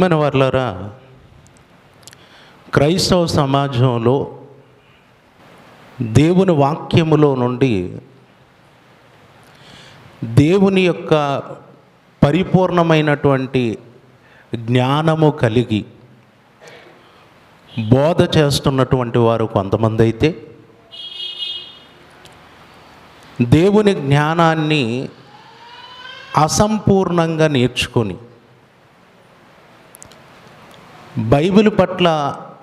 ప్రియమైన వారలారా, క్రైస్తవ సమాజంలో దేవుని వాక్యములో నుండి దేవుని యొక్క పరిపూర్ణమైనటువంటి జ్ఞానము కలిగి బోధ చేస్తున్నటువంటి వారు కొంతమంది అయితే, దేవుని జ్ఞానాన్ని అసంపూర్ణంగా నేర్చుకొని బైబిల్ పట్ల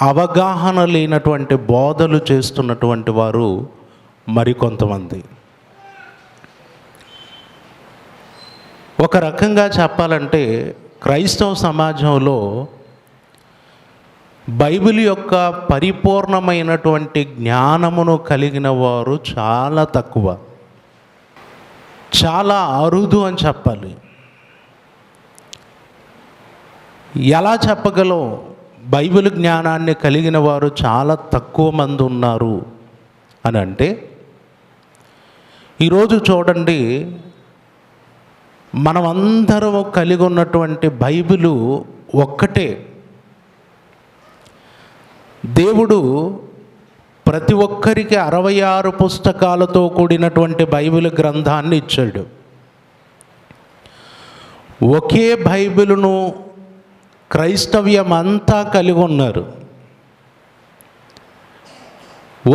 అవగాహన లేనటువంటి బోధలు చేస్తున్నటువంటి వారు మరికొంతమంది. ఒక రకంగా చెప్పాలంటే క్రైస్తవ సమాజంలో బైబిల్ యొక్క పరిపూర్ణమైనటువంటి జ్ఞానమును కలిగిన వారు చాలా తక్కువ, చాలా అరుదు అని చెప్పాలి. ఎలా చెప్పగలం? బైబిల్ జ్ఞానాన్ని కలిగిన వారు చాలా తక్కువ మంది ఉన్నారు అని అంటే, ఈరోజు చూడండి, మనమందరం కలిగి ఉన్నటువంటి బైబిలు ఒక్కటే. దేవుడు ప్రతి ఒక్కరికి 66 పుస్తకాలతో కూడినటువంటి బైబిల్ గ్రంథాన్ని ఇచ్చాడు. ఒకే బైబిలును క్రైస్తవ్యం అంతా కలిగి ఉన్నారు.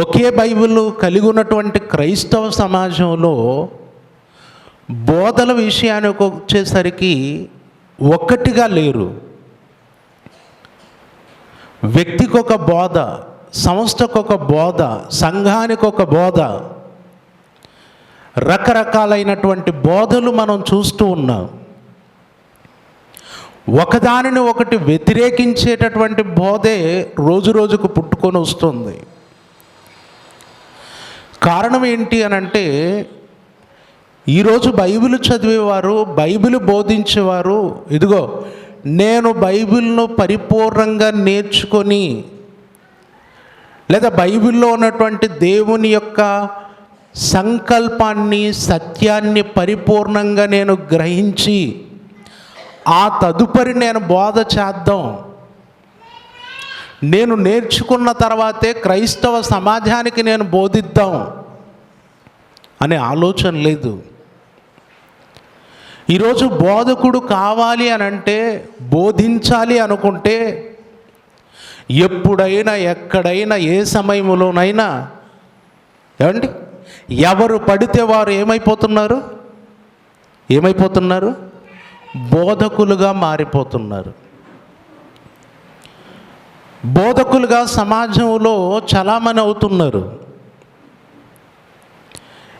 ఒకే బైబిల్ కలిగి ఉన్నటువంటి క్రైస్తవ సమాజంలో బోధల విషయానికి వచ్చేసరికి ఒక్కటిగా లేరు. వ్యక్తికి ఒక బోధ, సంస్థకు ఒక బోధ, సంఘానికి ఒక బోధ, రకరకాలైనటువంటి బోధలు మనం చూస్తూ ఉన్నాం. ఒకదానిని ఒకటి వ్యతిరేకించేటటువంటి బోధే రోజు రోజుకు పుట్టుకొని వస్తుంది. కారణం ఏంటి అని అంటే, ఈరోజు బైబిల్ చదివేవారు, బైబిల్ బోధించేవారు, ఇదిగో నేను బైబిల్ను పరిపూర్ణంగా నేర్చుకొని, లేదా బైబిల్లో ఉన్నటువంటి దేవుని యొక్క సంకల్పాన్ని, సత్యాన్ని పరిపూర్ణంగా నేను గ్రహించి ఆ తదుపరి నేను బోధ చేద్దాం, నేను నేర్చుకున్న తర్వాతే క్రైస్తవ సమాజానికి నేను బోధిద్దాం అనే ఆలోచన లేదు. ఈరోజు బోధకుడు కావాలి అని అంటే, బోధించాలి అనుకుంటే, ఎప్పుడైనా ఎక్కడైనా ఏ సమయంలోనైనా ఏమండి, ఎవరు పడితే వారు ఏమైపోతున్నారు? బోధకులుగా మారిపోతున్నారు. బోధకులుగా సమాజంలో చలామణి అవుతున్నారు.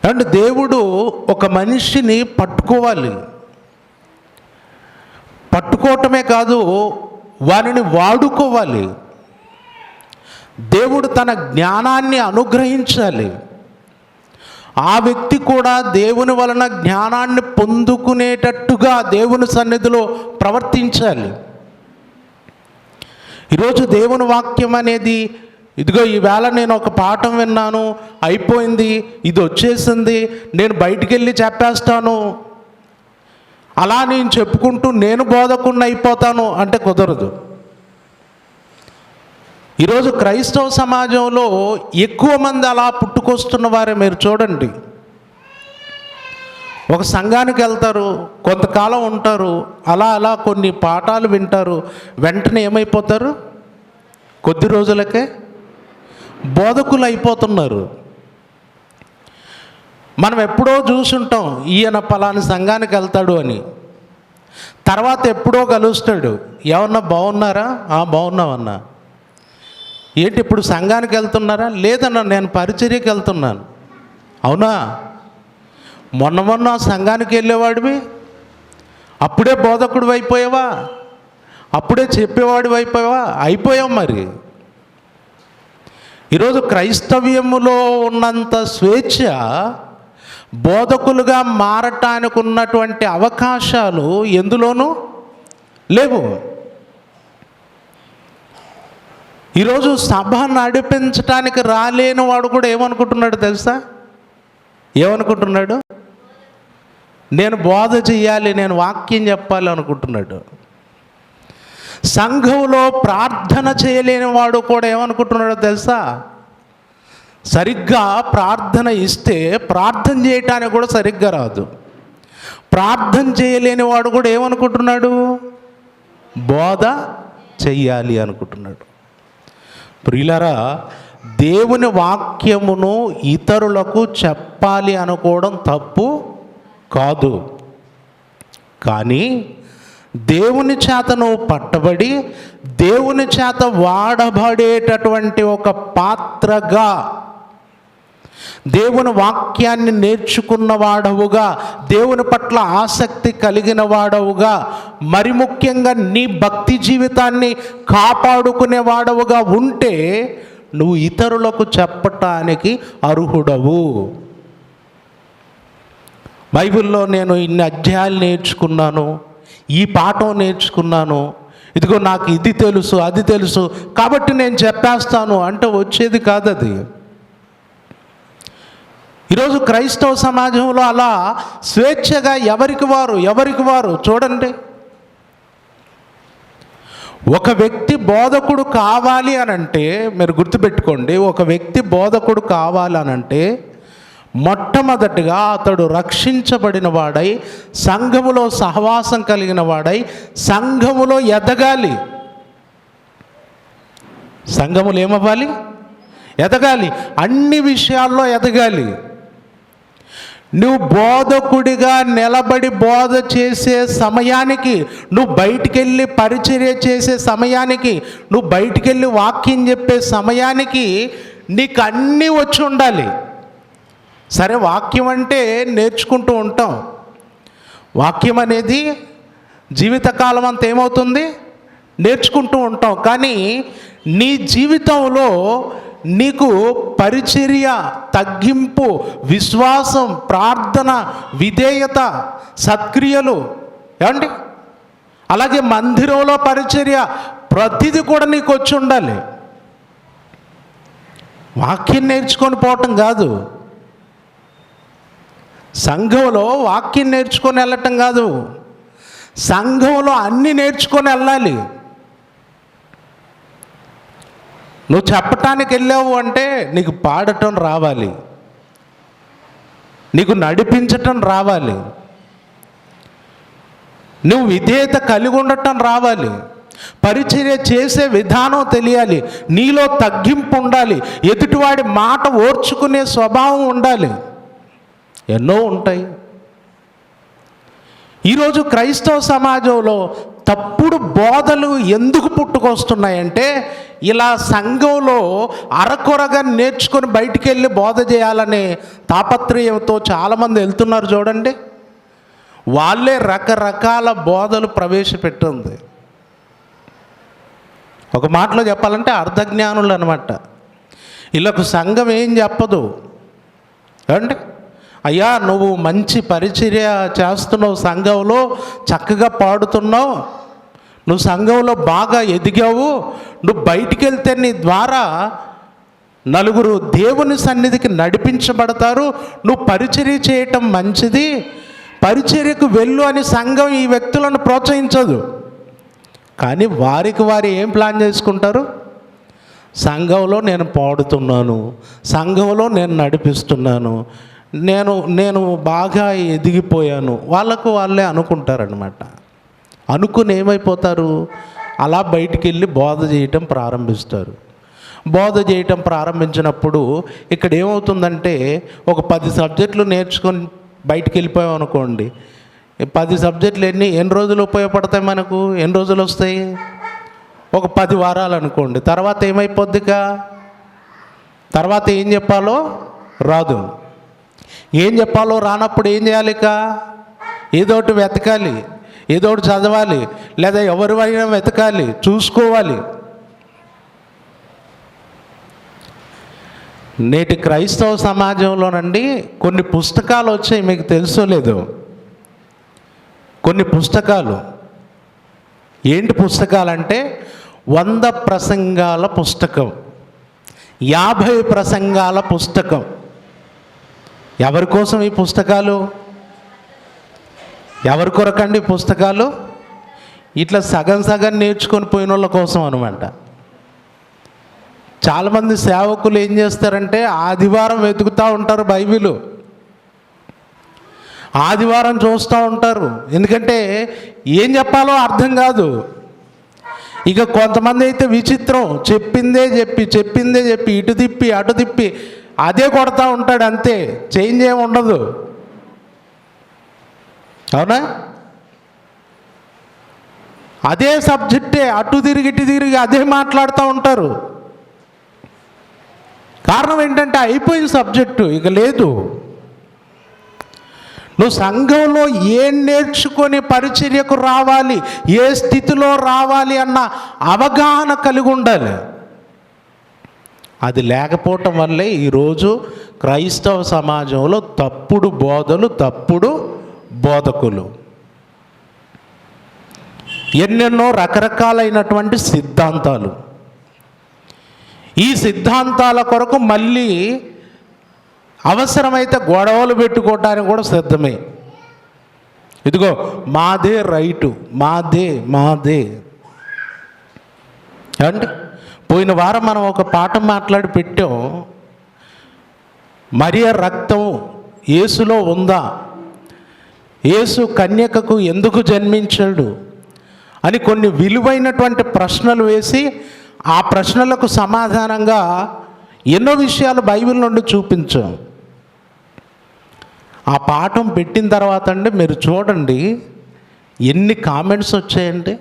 అండ్ దేవుడు ఒక మనిషిని పట్టుకోవాలి, పట్టుకోవటమే కాదు, వారిని వాడుకోవాలి. దేవుడు తన జ్ఞానాన్ని అనుగ్రహించాలి. ఆ వ్యక్తి కూడా దేవుని వలన జ్ఞానాన్ని పొందుకునేటట్టుగా దేవుని సన్నిధిలో ప్రవర్తించాలి. ఈరోజు దేవుని వాక్యం అనేది, ఇదిగో ఈవేళ నేను ఒక పాఠం విన్నాను, అయిపోయింది, ఇది వచ్చేసింది, నేను బయటికి వెళ్ళి చెప్పేస్తాను, అలా నేను చెప్పుకుంటూ నేను బోధకుడిని అయిపోతాను అంటే కుదరదు. ఈరోజు క్రైస్తవ సమాజంలో ఎక్కువ మంది అలా పుట్టుకొస్తున్న వారే మీరు చూడండి. ఒక సంఘానికి వెళ్తారు, కొంతకాలం ఉంటారు, అలా కొన్ని పాఠాలు వింటారు, వెంటనే ఏమైపోతారు? కొద్ది రోజులకే బోధకులు అయిపోతున్నారు. మనం ఎప్పుడో చూసుంటాం, ఈయన పలానా సంఘానికి వెళ్తాడు అని. తర్వాత ఎప్పుడో కలుస్తాడు, ఏమన్నా బాగున్నారా? బాగున్నామన్నా. ఏంటి ఇప్పుడు సంఘానికి వెళ్తున్నారా? లేదన్నా, నేను పరిచర్యకి వెళ్తున్నాను. అవునా? మొన్న సంఘానికి వెళ్ళేవాడివి, అప్పుడే బోధకుడు అయిపోయావా? అప్పుడే చెప్పేవాడు అయిపోయావా? అయిపోయావు. మరి ఈరోజు క్రైస్తవ్యములో ఉన్నంత స్వేచ్ఛ బోధకులుగా మారటానికి ఉన్నటువంటి అవకాశాలు ఎందులోనూ లేవు. ఈరోజు సభ నడిపించడానికి రాలేని వాడు కూడా ఏమనుకుంటున్నాడు తెలుసా? ఏమనుకుంటున్నాడు? నేను బోధ చెయ్యాలి, నేను వాక్యం చెప్పాలి అనుకుంటున్నాడు. సంఘంలో ప్రార్థన చేయలేని వాడు కూడా ఏమనుకుంటున్నాడో తెలుసా? సరిగ్గా ప్రార్థన ఇస్తే ప్రార్థన చేయటానికి కూడా సరిగ్గా రాదు. ప్రార్థన చేయలేని వాడు కూడా ఏమనుకుంటున్నాడు? బోధ చెయ్యాలి అనుకుంటున్నాడు. ప్రియులారా, దేవుని వాక్యమును ఇతరులకు చెప్పాలి అనుకోవడం తప్పు కాదు. కానీ దేవుని చేత నువ్వు పట్టబడి దేవుని చేత వాడబడేటటువంటి ఒక పాత్రగా, దేవుని వాక్యాన్ని నేర్చుకున్న వాడవుగా, దేవుని పట్ల ఆసక్తి కలిగిన వాడవుగా, మరి ముఖ్యంగా నీ భక్తి జీవితాన్ని కాపాడుకునే వాడవుగా ఉంటే నువ్వు ఇతరులకు చెప్పటానికి అర్హుడవు. బైబిల్లో నేను ఇన్ని అధ్యాయాలు నేర్చుకున్నాను, ఈ పాఠం నేర్చుకున్నాను, ఇదిగో నాకు ఇది తెలుసు అది తెలుసు కాబట్టి నేను చెప్పేస్తాను అంటే వచ్చేది కాదు అది. ఈరోజు క్రైస్తవ సమాజంలో అలా స్వేచ్ఛగా ఎవరికి వారు చూడండి. ఒక వ్యక్తి బోధకుడు కావాలి అనంటే, మీరు గుర్తుపెట్టుకోండి, ఒక వ్యక్తి బోధకుడు కావాలి అనంటే మొట్టమొదటిగా అతడు రక్షించబడిన వాడై, సంఘములో సహవాసం కలిగిన వాడై, సంఘములో ఎదగాలి. సంఘములు ఏమవ్వాలి? ఎదగాలి. అన్ని విషయాల్లో ఎదగాలి. నువ్వు బోధకుడిగా నిలబడి బోధ చేసే సమయానికి, నువ్వు బయటికెళ్ళి పరిచర్య చేసే సమయానికి, నువ్వు బయటికెళ్ళి వాక్యం చెప్పే సమయానికి నీకు అన్నీ వచ్చి ఉండాలి. సరే, వాక్యం అంటే నేర్చుకుంటూ ఉంటాం. వాక్యం అనేది జీవితకాలం అంతా ఏమవుతుంది? నేర్చుకుంటూ ఉంటాం. కానీ నీ జీవితంలో నీకు పరిచర్య, తగ్గింపు, విశ్వాసం, ప్రార్థన, విధేయత, సత్క్రియలు, ఏమండి, అలాగే మందిరంలో పరిచర్య, ప్రతిదీ కూడా నీకు వచ్చి ఉండాలి. వాక్యం నేర్చుకొని పోవటం కాదు, సంఘంలో వాక్యం నేర్చుకొని వెళ్ళటం కాదు, సంఘంలో అన్నీ నేర్చుకొని వెళ్ళాలి. నువ్వు చెప్పటానికి వెళ్ళావు అంటే నీకు పాడటం రావాలి, నీకు నడిపించటం రావాలి, నువ్వు విధేయత కలిగి ఉండటం రావాలి, పరిచర్య చేసే విధానం తెలియాలి, నీలో తగ్గింపు ఉండాలి, ఎదుటివాడి మాట ఓర్చుకునే స్వభావం ఉండాలి. ఎన్నో ఉంటాయి. ఈరోజు క్రైస్తవ సమాజంలో తప్పుడు బోధలు ఎందుకు పుట్టుకొస్తున్నాయంటే, ఇలా సంఘంలో అరకొరగా నేర్చుకొని బయటికి వెళ్ళి బోధ చేయాలనే తాపత్రయంతో చాలామంది వెళ్తున్నారు చూడండి. వాళ్ళే రకరకాల బోధలు ప్రవేశపెట్టింది. ఒక మాటలో చెప్పాలంటే అర్ధజ్ఞానులు అనమాట. వీళ్ళకు సంఘం ఏం చెప్పదు. ఏమండి, అయ్యా నువ్వు మంచి పరిచర్య చేస్తున్నావు, సంఘంలో చక్కగా పాడుతున్నావు, నువ్వు సంఘంలో బాగా ఎదిగావు, నువ్వు బయటికి వెళ్తే నీ ద్వారా నలుగురు దేవుని సన్నిధికి నడిపించబడతారు, నువ్వు పరిచర్య చేయటం మంచిది, పరిచర్యకు వెళ్ళు అని సంఘం ఈ వ్యక్తులను ప్రోత్సహించదు. కానీ వారికి వారు ఏం ప్లాన్ చేసుకుంటారు? సంఘంలో నేను పాడుతున్నాను, సంఘంలో నేను నడిపిస్తున్నాను, నేను బాగా ఎదిగిపోయాను, వాళ్ళకు వాళ్ళే అనుకుంటారనమాట. అనుకుని ఏమైపోతారు? అలా బయటికి వెళ్ళి బోధ చేయటం ప్రారంభిస్తారు. బోధ చేయటం ప్రారంభించినప్పుడు ఇక్కడ ఏమవుతుందంటే, ఒక 10 సబ్జెక్టులు నేర్చుకొని బయటికి వెళ్ళిపోయాం అనుకోండి, 10 సబ్జెక్టులు ఎన్ని రోజులు ఉపయోగపడతాయి మనకు? ఎన్ని రోజులు వస్తాయి? ఒక 10 వారాలు అనుకోండి. తర్వాత ఏమైపోద్దిక? తర్వాత ఏం చెప్పాలో రాదు. ఏం చెప్పాలో రానప్పుడు ఏం చేయాలి? ఇక ఏదోటి వెతకాలి, ఏదోటి చదవాలి, లేదా ఎవరివైనా వెతకాలి, చూసుకోవాలి. నేటి క్రైస్తవ సమాజంలోనండి కొన్ని పుస్తకాలు వచ్చాయి, మీకు తెలుసో లేదు. కొన్ని పుస్తకాలు ఏంటి పుస్తకాలంటే 100 ప్రసంగాల పుస్తకం, 50 ప్రసంగాల పుస్తకం. ఎవరి కోసం ఈ పుస్తకాలు? ఎవరి కొరకండి పుస్తకాలు? ఇట్లా సగం సగం నేర్చుకొని పోయిన వాళ్ళ కోసం అనమాట. చాలామంది సేవకులు ఏం చేస్తారంటే ఆదివారం వెతుకుతూ ఉంటారు బైబిలు, ఆదివారం చూస్తూ ఉంటారు, ఎందుకంటే ఏం చెప్పాలో అర్థం కాదు. ఇక కొంతమంది అయితే విచిత్రం, చెప్పిందే చెప్పి ఇటు తిప్పి అటు తిప్పి అదే కొడతా ఉంటాడు, అంతే, చేంజ్ ఏమి ఉండదు. అవునా? అదే సబ్జెక్టే అటు తిరిగి ఇటు తిరిగి అదే మాట్లాడుతూ ఉంటారు. కారణం ఏంటంటే అయిపోయిన సబ్జెక్టు, ఇక లేదు. నువ్వు సంఘంలో ఏం నేర్చుకొని పరిచర్యకు రావాలి, ఏ స్థితిలో రావాలి అన్న అవగాహన కలిగి ఉండాలి. అది లేకపోవటం వల్లే ఈరోజు క్రైస్తవ సమాజంలో తప్పుడు బోధలు, తప్పుడు బోధకులు, ఎన్నెన్నో రకరకాలైనటువంటి సిద్ధాంతాలు. ఈ సిద్ధాంతాల కొరకు మళ్ళీ అవసరమైతే గొడవలు పెట్టుకోవటానికి కూడా సిద్ధమే. ఇదిగో మాదే రైటు, మాదే ఏమండి? పోయిన వారం మనం ఒక పాఠం మాట్లాడి పెట్టాం. మరియ రక్తం యేసులో ఉందా, యేసు కన్యకకు ఎందుకు జన్మించాడు అని కొన్ని విలువైనటువంటి ప్రశ్నలు వేసి ఆ ప్రశ్నలకు సమాధానంగా ఎన్నో విషయాలు బైబిల్ నుండి చూపించాం. ఆ పాఠం పెట్టిన తర్వాత అండి మీరు చూడండి ఎన్ని కామెంట్స్ వచ్చాయండి.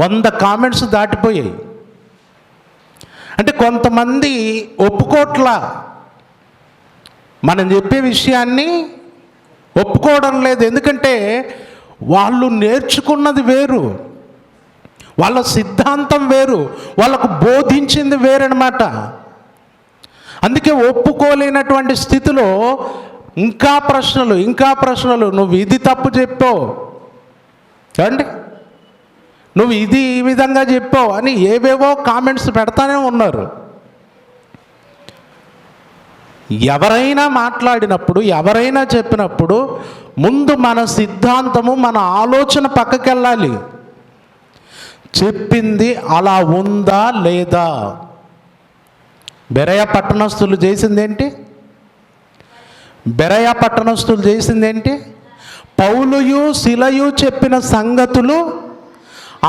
100 కామెంట్స్ దాటిపోయాయి. అంటే కొంతమంది ఒప్పుకోట్లా, మనం చెప్పే విషయాన్ని ఒప్పుకోవడం లేదు. ఎందుకంటే వాళ్ళు నేర్చుకున్నది వేరు, వాళ్ళ సిద్ధాంతం వేరు, వాళ్ళకు బోధించింది వేరనమాట. అందుకే ఒప్పుకోలేనటువంటి స్థితిలో ఇంకా ప్రశ్నలు, నువ్వు ఇది తప్పు చెప్పావు అండి, నువ్వు ఇది ఈ విధంగా చెప్పావు అని ఏవేవో కామెంట్స్ పెడతానే ఉన్నారు. ఎవరైనా మాట్లాడినప్పుడు, ఎవరైనా చెప్పినప్పుడు ముందు మన సిద్ధాంతము, మన ఆలోచన పక్కకి వెళ్ళాలి. చెప్పింది అలా ఉందా లేదా? బెరయ పట్టణస్థులు చేసిందేంటి? పౌలుయు శిలయు చెప్పిన సంగతులు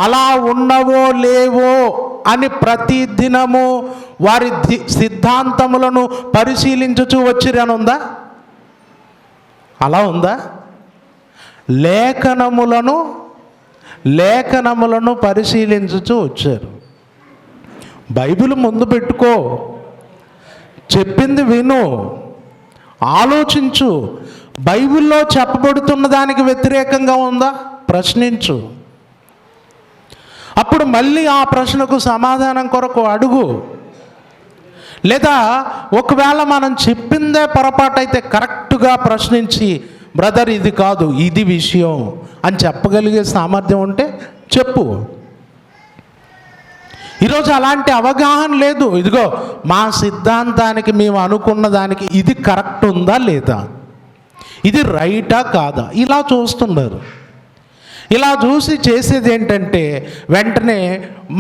అలా ఉన్నవో లేవో అని ప్రతి దినము వారి సిద్ధాంతములను పరిశీలించుచూ వచ్చిరని ఉందా? అలా ఉందా? లేఖనములను పరిశీలించుచూ వచ్చారు. బైబిల్ ముందు పెట్టుకో, చెప్పింది విను, ఆలోచించు. బైబిల్లో చెప్పబడుతున్న దానికి వ్యతిరేకంగా ఉందా ప్రశ్నించు. అప్పుడు మళ్ళీ ఆ ప్రశ్నకు సమాధానం కొరకు అడుగు. లేదా ఒకవేళ మనం చెప్పిందే పొరపాటు అయితే కరెక్ట్గా ప్రశ్నించి, బ్రదర్ ఇది కాదు ఇది విషయం అని చెప్పగలిగే సామర్థ్యం ఉంటే చెప్పు. ఈరోజు అలాంటి అవగాహన లేదు. ఇదిగో మా సిద్ధాంతానికి, మేము అనుకున్న దానికి ఇది కరెక్ట్ ఉందా లేదా, ఇది రైటా కాదా, ఇలా చూస్తున్నారు. ఇలా చూసి చేసేది ఏంటంటే వెంటనే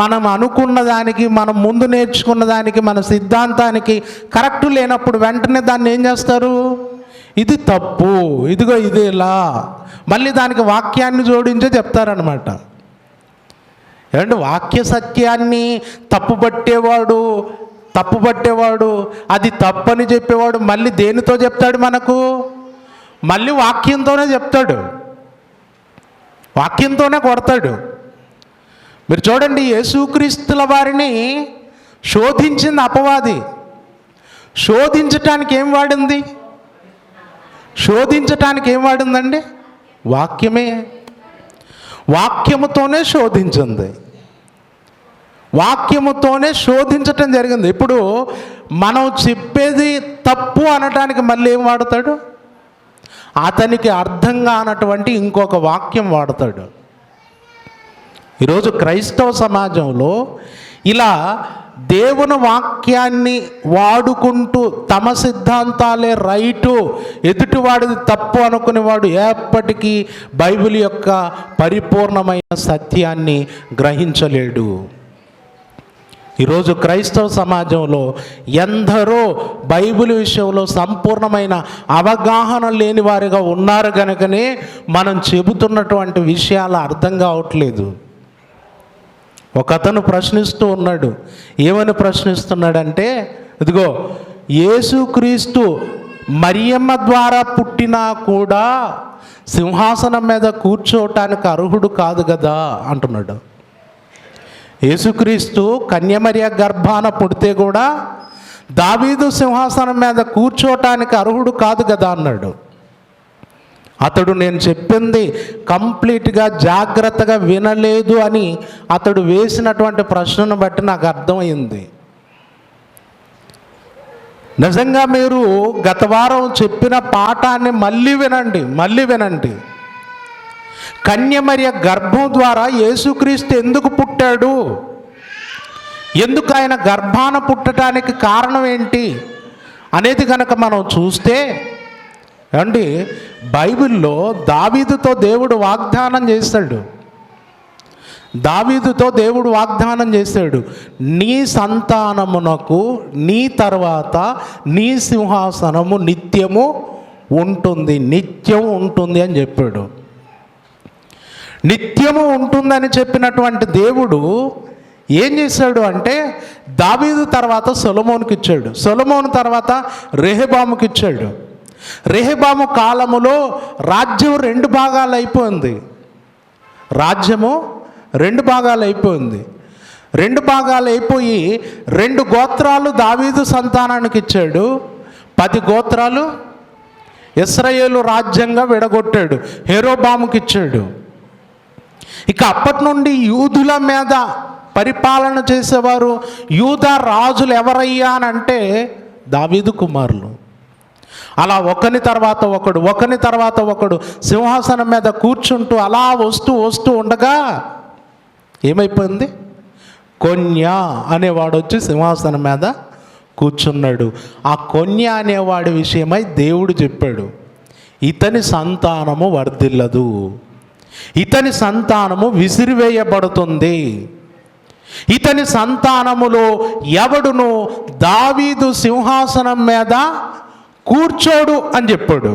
మనం అనుకున్న దానికి, మనం ముందు నేర్చుకున్న దానికి, మన సిద్ధాంతానికి కరెక్ట్ లేనప్పుడు వెంటనే దాన్ని ఏం చేస్తారు, ఇది తప్పు, ఇదిగో ఇది ఇలా, మళ్ళీ దానికి వాక్యాన్ని జోడించే చెప్తారనమాట. ఏమంటే వాక్య సత్యాన్ని తప్పుపట్టేవాడు అది తప్పని చెప్పేవాడు మళ్ళీ దేనితో చెప్తాడు మనకు? మళ్ళీ వాక్యంతోనే చెప్తాడు, వాక్యంతోనే కొడతాడు. మీరు చూడండి, యేసుక్రీస్తుల వారిని శోధించింది అపవాది. శోధించటానికి ఏం వాడిందండి? వాక్యమే. వాక్యముతోనే శోధించింది, వాక్యముతోనే శోధించటం జరిగింది. ఇప్పుడు మనం చెప్పేది తప్పు అనటానికి మళ్ళీ ఏం వాడతాడు? అతనికి అర్థం కానటువంటి ఇంకొక వాక్యం వాడతాడు. ఈరోజు క్రైస్తవ సమాజంలో ఇలా దేవుని వాక్యాన్ని వాడుకుంటూ తమ సిద్ధాంతాలే రైటు, ఎదుటివాడిది తప్పు అనుకునేవాడు ఎప్పటికీ బైబిల్ యొక్క పరిపూర్ణమైన సత్యాన్ని గ్రహించలేడు. ఈరోజు క్రైస్తవ సమాజంలో ఎందరో బైబిల్ విషయంలో సంపూర్ణమైన అవగాహన లేని వారిగా ఉన్నారు కనుకనే మనం చెబుతున్నటువంటి విషయాలు అర్థం కావట్లేదు. ఒకతను ప్రశ్నిస్తూ ఉన్నాడు. ఏమని ప్రశ్నిస్తున్నాడంటే, ఇదిగో యేసుక్రీస్తు మరియమ్మ ద్వారా పుట్టినా కూడా సింహాసనం మీద కూర్చోవటానికి అర్హుడు కాదు కదా అంటున్నాడు. యేసుక్రీస్తు కన్యమరియ గర్భాన పుడితే కూడా దావీదు సింహాసనం మీద కూర్చోవటానికి అర్హుడు కాదు కదా అన్నాడు. అతడు నేను చెప్పింది కంప్లీట్గా జాగ్రత్తగా వినలేదు అని అతడు వేసినటువంటి ప్రశ్నను బట్టి నాకు అర్థమైంది. నిజంగా మీరు గత వారం చెప్పిన పాఠాన్ని మళ్ళీ వినండి. కన్యమరియ గర్భం ద్వారా యేసుక్రీస్తు ఎందుకు పుట్టాడు, ఎందుకు ఆయన గర్భాన పుట్టడానికి కారణం ఏంటి అనేది కనుక మనం చూస్తే అండి, బైబిల్లో దావీదుతో దేవుడు వాగ్దానం చేశాడు. నీ సంతానమునకు నీ తర్వాత నీ సింహాసనము నిత్యం ఉంటుంది అని చెప్పాడు. నిత్యము ఉంటుందని చెప్పినటువంటి దేవుడు ఏం చేశాడు అంటే, దావీదు తర్వాత సొలొమోనుకి ఇచ్చాడు. సొలొమోను తర్వాత రెహబాముకి ఇచ్చాడు. రెహబాము కాలములో రాజ్యం రెండు భాగాలు అయిపోయింది. రెండు భాగాలు అయిపోయి 2 గోత్రాలు దావీదు సంతానానికి ఇచ్చాడు. 10 గోత్రాలు ఇశ్రాయేలు రాజ్యంగా విడగొట్టాడు, యెరోబాముకి ఇచ్చాడు. ఇక అప్పటి నుండి యూదుల మీద పరిపాలన చేసేవారు యూదా రాజులు ఎవరయ్యా అని అంటే దావీదు కుమారులు. అలా ఒకని తర్వాత ఒకడు సింహాసనం మీద కూర్చుంటూ అలా వస్తూ ఉండగా ఏమైపోయింది, కొన్యా అనేవాడు వచ్చి సింహాసనం మీద కూర్చున్నాడు. ఆ కొన్యా అనేవాడి విషయమై దేవుడు చెప్పాడు, ఇతని సంతానము వర్ధిల్లదు, ఇతని సంతానము విసిరివేయబడుతుంది, ఇతని సంతానములో ఎవడును దావీదు సింహాసనం మీద కూర్చోడు అని చెప్పాడు.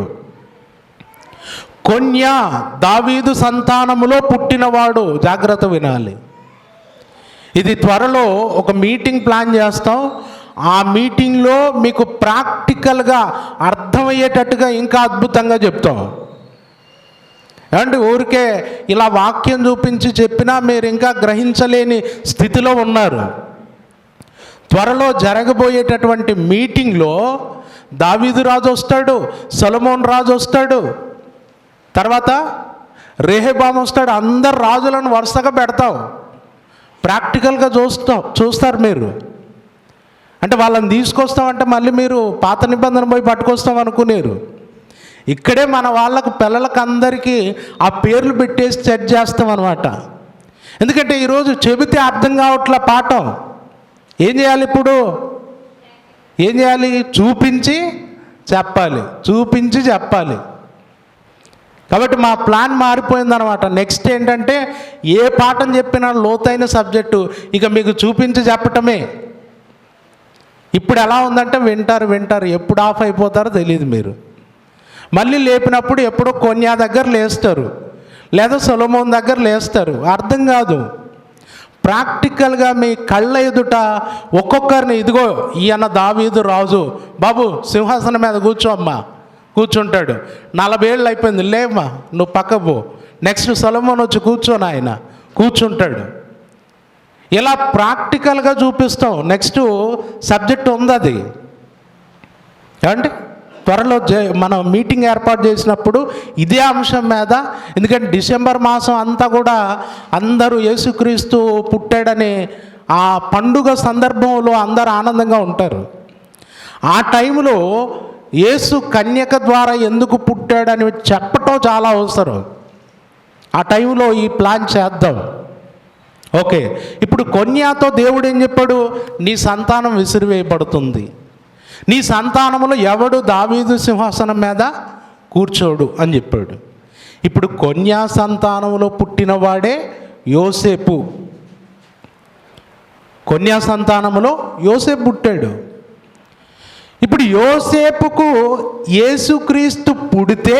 కొన్యా దావీదు సంతానములో పుట్టినవాడు. జాగ్రత్త వినాలి. ఇది త్వరలో ఒక మీటింగ్ ప్లాన్ చేస్తాం. ఆ మీటింగ్లో మీకు ప్రాక్టికల్గా అర్థమయ్యేటట్టుగా ఇంకా అద్భుతంగా చెప్తాం. ఏమంటే ఊరికే ఇలా వాక్యం చూపించి చెప్పినా మీరు ఇంకా గ్రహించలేని స్థితిలో ఉన్నారు. త్వరలో జరగబోయేటటువంటి మీటింగ్లో దావీదు రాజు వస్తాడు, సొలొమోను రాజు వస్తాడు, తర్వాత రెహబాము వస్తాడు. అందరు రాజులను వరుసగా పెడతాం. ప్రాక్టికల్గా చూస్తారు మీరు. అంటే వాళ్ళని తీసుకొస్తామంటే మళ్ళీ మీరు పాత నిబంధన పోయి పట్టుకొస్తాం అనుకునేరు. ఇక్కడే మన వాళ్ళకు పిల్లలకు అందరికీ ఆ పేర్లు పెట్టేసి సెట్ చేస్తాం అనమాట. ఎందుకంటే ఈరోజు చెబితే అర్థం కావట్లే పాఠం. ఏం చేయాలి ఇప్పుడు? చూపించి చెప్పాలి. కాబట్టి మా ప్లాన్ మారిపోయిందనమాట. నెక్స్ట్ ఏంటంటే ఏ పాఠం చెప్పినా లోతైన సబ్జెక్టు ఇక మీకు చూపించి చెప్పటమే. ఇప్పుడు ఎలా ఉందంటే వింటారు, ఎప్పుడు ఆఫ్ అయిపోతారో తెలియదు. మీరు మళ్ళీ లేపినప్పుడు ఎప్పుడో కొన్యా దగ్గర లేస్తారు, లేదా సొలొమోన్ దగ్గర లేస్తారు. అర్థం కాదు. ప్రాక్టికల్గా మీ కళ్ళ ఎదుట ఒక్కొక్కరిని, ఇదిగో ఈయన దావీదు రాజు, బాబు సింహాసనం మీద కూర్చోమ్మా, కూర్చుంటాడు. 40 ఏళ్ళు అయిపోయింది, లేమ్మా నువ్వు పక్కకు పో. నెక్స్ట్ సొలొమోన్ వచ్చి కూర్చొని ఆయన కూర్చుంటాడు. ఇలా ప్రాక్టికల్గా చూపిస్తాం. నెక్స్ట్ సబ్జెక్ట్ ఉంది అది. ఏమంటే త్వరలో మనం మీటింగ్ ఏర్పాటు చేసినప్పుడు ఇదే అంశం మీద, ఎందుకంటే డిసెంబర్ మాసం అంతా కూడా అందరూ యేసుక్రీస్తు పుట్టాడని ఆ పండుగ సందర్భంలో అందరూ ఆనందంగా ఉంటారు. ఆ టైంలో యేసు కన్యక ద్వారా ఎందుకు పుట్టాడని చెప్పటం చాలా అవసరం. ఆ టైంలో ఈ ప్లాన్ చేద్దాం. ఓకే, ఇప్పుడు కొన్యాతో దేవుడు ఏం చెప్పాడు? నీ సంతానం విసిరివేయబడుతుంది, నీ సంతానములో ఎవడు దావీదు సింహాసనం మీద కూర్చోడు అని చెప్పాడు. ఇప్పుడు కొన్యా సంతానంలో పుట్టినవాడే యోసేపు. కొన్యా సంతానములో యోసేపు పుట్టాడు. ఇప్పుడు యోసేపుకు యేసుక్రీస్తు పుడితే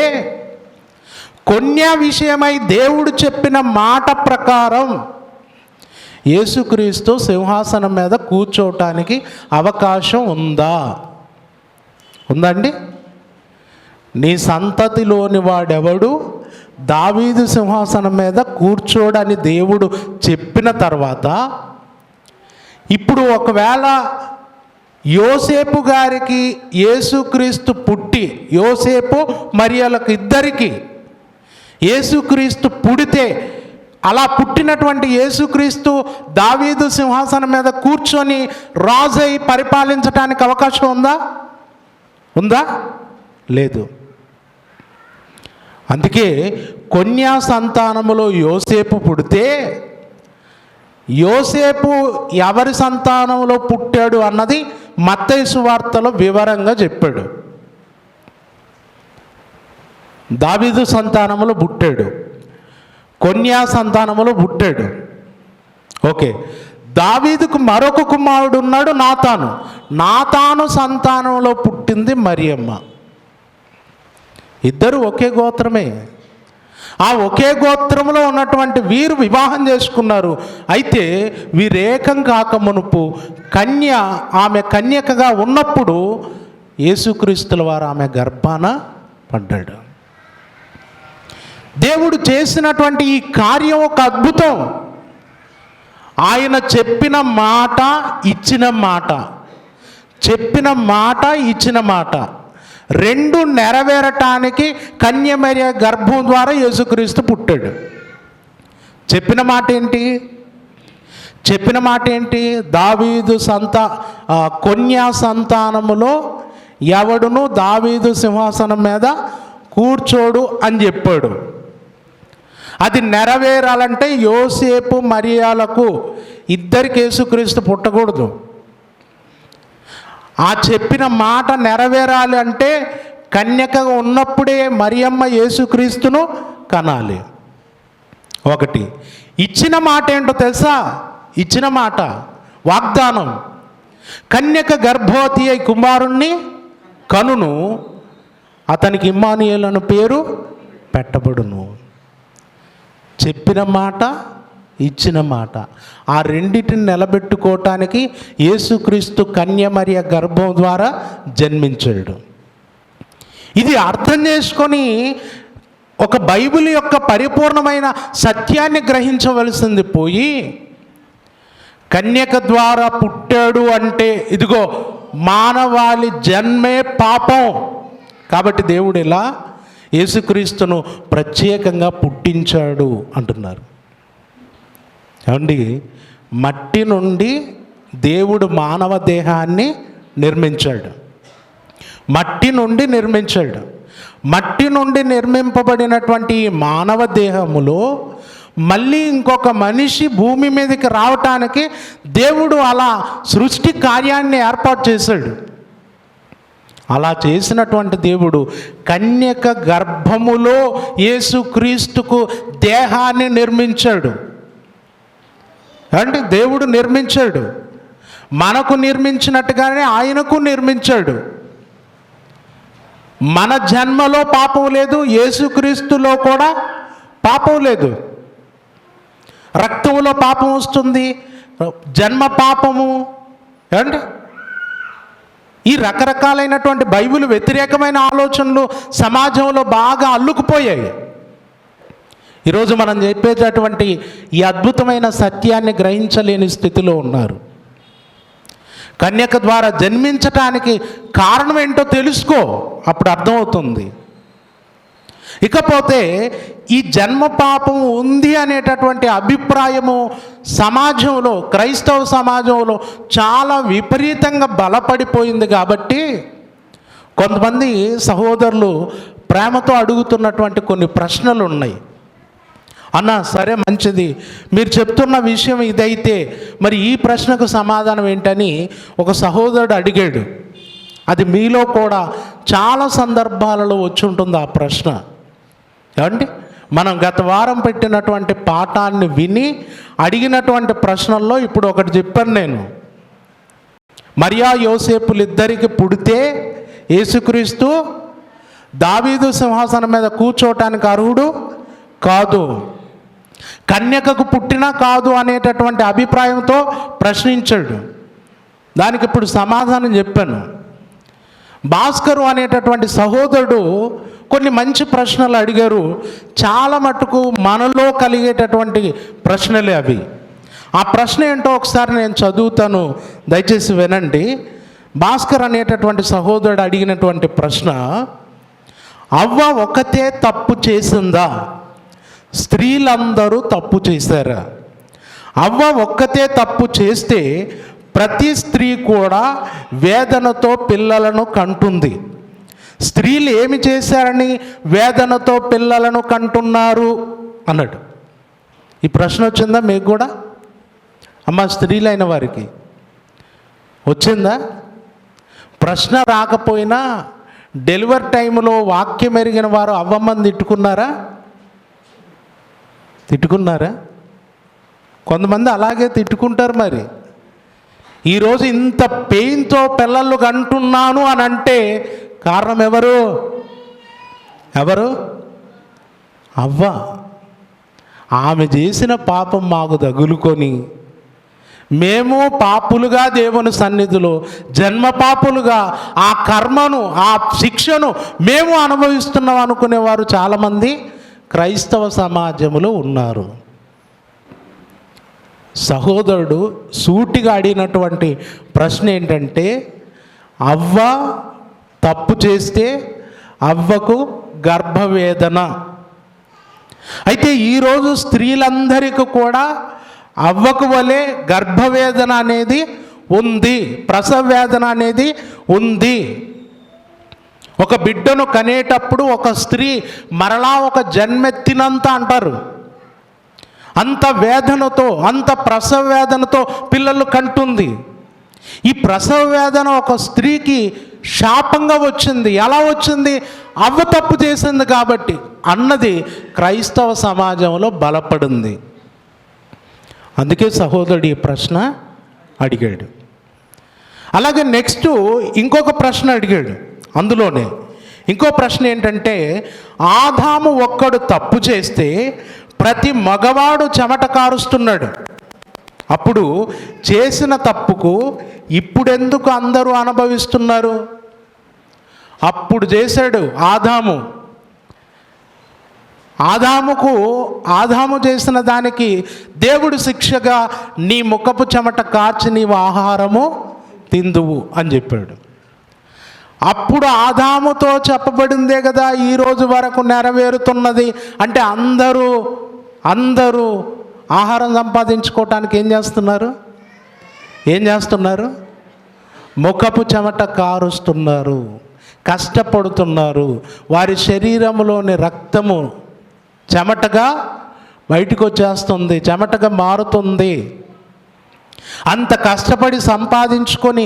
కొన్యా విషయమై దేవుడు చెప్పిన మాట ప్రకారం యేసుక్రీస్తు సింహాసనం మీద కూర్చోవటానికి అవకాశం ఉందా? ఉందండి. నీ సంతతిలోని వాడెవడు దావీదు సింహాసనం మీద కూర్చోడని దేవుడు చెప్పిన తర్వాత, ఇప్పుడు ఒకవేళ యోసేపు గారికి యేసుక్రీస్తు పుట్టి, యోసేపు మరియలకు ఇద్దరికి యేసుక్రీస్తు పుడితే, అలా పుట్టినటువంటి యేసుక్రీస్తు దావీదు సింహాసనం మీద కూర్చొని రాజై పరిపాలించడానికి అవకాశం ఉందా? ఉందా? లేదు. అందుకే కొన్యా సంతానములో యోసేపు పుడితే, యోసేపు ఎవరి సంతానంలో పుట్టాడు అన్నది మత్తయి సువార్తలో వివరంగా చెప్పాడు. దావీదు సంతానములో పుట్టాడు, కొన్యా సంతానములో పుట్టాడు. ఓకే, దావీదుకు మరొక కుమారుడు ఉన్నాడు, నాతాను. నాతాను సంతానంలో పుట్టింది మరియమ్మ. ఇద్దరు ఒకే గోత్రమే. ఆ ఒకే గోత్రంలో ఉన్నటువంటి వీరు వివాహం చేసుకున్నారు. అయితే వీరేకం కాక మునుపు ఆమె కన్యకగా ఉన్నప్పుడు యేసుక్రీస్తుల వారు ఆమె గర్భాన పడ్డాడు. దేవుడు చేసినటువంటి ఈ కార్యం ఒక అద్భుతం. ఆయన చెప్పిన మాట, ఇచ్చిన మాట, చెప్పిన మాట, ఇచ్చిన మాట రెండు నెరవేరటానికి కన్యమరియ గర్భం ద్వారా యేసుక్రీస్తు పుట్టాడు. చెప్పిన మాట ఏంటి? చెప్పిన మాట ఏంటి? దావీదు కొన్యా సంతానములో ఎవడును దావీదు సింహాసనం మీద కూర్చోడు అని చెప్పాడు. అది నెరవేరాలంటే యోసేపు మరియలకు ఇద్దరికి యేసుక్రీస్తు పుట్టకూడదు. ఆ చెప్పిన మాట నెరవేరాలి అంటే కన్యకగా ఉన్నప్పుడే మరియమ్మ యేసుక్రీస్తును కనాలి. ఒకటి. ఇచ్చిన మాట ఏంటో తెలుసా? ఇచ్చిన మాట వాగ్దానం, కన్యక గర్భవతి అయి కుమారుణ్ణి కనును, అతనికి ఇమ్మానుయేలు అను పేరు పెట్టబడును. చెప్పిన మాట, ఇచ్చిన మాట, ఆ రెండిటిని నిలబెట్టుకోవటానికి యేసుక్రీస్తు కన్యమరియ గర్భం ద్వారా జన్మించాడు. ఇది అర్థం చేసుకొని ఒక బైబిల్ యొక్క పరిపూర్ణమైన సత్యాన్ని గ్రహించవలసింది పోయి, కన్యక ద్వారా పుట్టాడు అంటే ఇదిగో మానవాళి జన్మే పాపం కాబట్టి దేవుడు ఇలా యేసుక్రీస్తును ప్రత్యేకంగా పుట్టించాడు అంటున్నారు. ఏమండి, మట్టి నుండి దేవుడు మానవ దేహాన్ని నిర్మించాడు. మట్టి నుండి నిర్మించాడు. మట్టి నుండి నిర్మింపబడినటువంటి ఈ మానవ దేహములో మళ్ళీ ఇంకొక మనిషి భూమి మీదకి రావటానికి దేవుడు అలా సృష్టి కార్యాన్ని ఏర్పాటు చేశాడు. అలా చేసినటువంటి దేవుడు కన్యక గర్భములో యేసుక్రీస్తుకు దేహాన్ని నిర్మించాడు. అంటే దేవుడు నిర్మించాడు, మనకు నిర్మించినట్టుగానే ఆయనకు నిర్మించాడు. మన జన్మలో పాపం లేదు, యేసుక్రీస్తులో కూడా పాపం లేదు. రక్తంలో పాపం వస్తుంది, జన్మ పాపము. ఏమండి, ఈ రకరకాలైనటువంటి బైబిల్ వ్యతిరేకమైన ఆలోచనలు సమాజంలో బాగా అల్లుకుపోయాయి. ఈరోజు మనం చెప్పేటటువంటి ఈ అద్భుతమైన సత్యాన్ని గ్రహించలేని స్థితిలో ఉన్నారు. కన్యక ద్వారా జన్మించటానికి కారణం ఏంటో తెలుసుకో, అప్పుడు అర్థమవుతుంది. ఇకపోతే ఈ జన్మ పాపం ఉంది అనేటటువంటి అభిప్రాయము సమాజంలో, క్రైస్తవ సమాజంలో చాలా విపరీతంగా బలపడిపోయింది. కాబట్టి కొంతమంది సహోదరులు ప్రేమతో అడుగుతున్నటువంటి కొన్ని ప్రశ్నలు ఉన్నాయి. అన్నా సరే మంచిది, మీరు చెప్తున్న విషయం ఇదైతే మరి ఈ ప్రశ్నకు సమాధానం ఏంటని ఒక సహోదరుడు అడిగాడు. అది మీలో కూడా చాలా సందర్భాలలో వచ్చి ఉంటుంది ఆ ప్రశ్న. ఏమండి, మనం గత వారం పెట్టినటువంటి పాఠాన్ని విని అడిగినటువంటి ప్రశ్నల్లో ఇప్పుడు ఒకటి చెప్పాను నేను. మరియా యోసేపులు ఇద్దరికి పుడితే యేసుక్రీస్తు దావీదు సింహాసనం మీద కూర్చోటానికి అర్హుడు కాదు, కన్యకకు పుట్టినా కాదు అనేటటువంటి అభిప్రాయంతో ప్రశ్నించాడు. దానికి ఇప్పుడు సమాధానం చెప్పాను. భాస్కరు అనేటటువంటి సహోదరుడు కొన్ని మంచి ప్రశ్నలు అడిగారు. చాలా మటుకు మనలో కలిగేటటువంటి ప్రశ్నలే అవి. ఆ ప్రశ్న ఏంటో ఒకసారి నేను చదువుతాను, దయచేసి వినండి. భాస్కర్ అనేటటువంటి సహోదరుడు అడిగినటువంటి ప్రశ్న, అవ్వ ఒకతే తప్పు చేసిందా, స్త్రీలందరూ తప్పు చేశారా? అవ్వ ఒక్కతే తప్పు చేస్తే ప్రతి స్త్రీ కూడా వేదనతో పిల్లలను కంటుంది. స్త్రీలు ఏమి చేశారని వేదనతో పిల్లలను కంటున్నారు అన్నాడు. ఈ ప్రశ్న వచ్చిందా మీకు కూడా? అమ్మ, స్త్రీలైన వారికి వచ్చిందా? ప్రశ్న రాకపోయినా డెలివరీ టైంలో వాక్యం ఎరిగిన వారు అవ్వమ్మని తిట్టుకున్నారా? కొంతమంది అలాగే తిట్టుకుంటారు. మరి ఈరోజు ఇంత పెయిన్తో పిల్లలు కంటున్నాను అని అంటే కారణం ఎవరు? అవ్వ. ఆమె చేసిన పాపం మాకు తగులుకొని మేము పాపులుగా దేవుని సన్నిధిలో జన్మ పాపులుగా ఆ కర్మను, ఆ శిక్షను మేము అనుభవిస్తున్నాం అనుకునేవారు చాలామంది క్రైస్తవ సమాజంలో ఉన్నారు. సహోదరుడు సూటిగా అడిగినటువంటి ప్రశ్న ఏంటంటే, అవ్వ తప్పు చేస్తే అవ్వకు గర్భవేదన. అయితే ఈరోజు స్త్రీలందరికీ కూడా అవ్వకు వలె గర్భవేదన అనేది ఉంది, ప్రసవ వేదన అనేది ఉంది. ఒక బిడ్డను కనేటప్పుడు ఒక స్త్రీ మరలా ఒక జన్మెత్తినంత అంటారు. అంత వేదనతో, అంత ప్రసవ వేదనతో పిల్లలు కంటుంది. ఈ ప్రసవ వేదన ఒక స్త్రీకి శాపంగా వచ్చింది. ఎలా వచ్చింది? అవ్వ తప్పు చేసింది కాబట్టి అన్నది క్రైస్తవ సమాజంలో బలపడింది. అందుకే సహోదరుడు ఈ ప్రశ్న అడిగాడు. అలాగే నెక్స్ట్ ఇంకొక ప్రశ్న అడిగాడు. అందులోనే ఇంకో ప్రశ్న ఏంటంటే, ఆదాము ఒక్కడు తప్పు చేస్తే ప్రతి మగవాడు చెమట కారుస్తున్నాడు. అప్పుడు చేసిన తప్పుకు ఇప్పుడెందుకు అందరూ అనుభవిస్తున్నారు? అప్పుడు చేశాడు ఆదాము చేసిన దానికి దేవుడు శిక్షగా నీ ముఖపు చెమట కార్చి నీవు ఆహారము తిందువు అని చెప్పాడు. అప్పుడు ఆదాముతో చెప్పబడిందే కదా ఈ రోజు వరకు నెరవేరుతున్నది. అంటే అందరూ ఆహారం సంపాదించుకోవటానికి ఏం చేస్తున్నారు? ముఖపు చెమట కారుస్తున్నారు, కష్టపడుతున్నారు. వారి శరీరంలోని రక్తము చెమటగా బయటకు వచ్చేస్తుంది, చెమటగా మారుతుంది. అంత కష్టపడి సంపాదించుకొని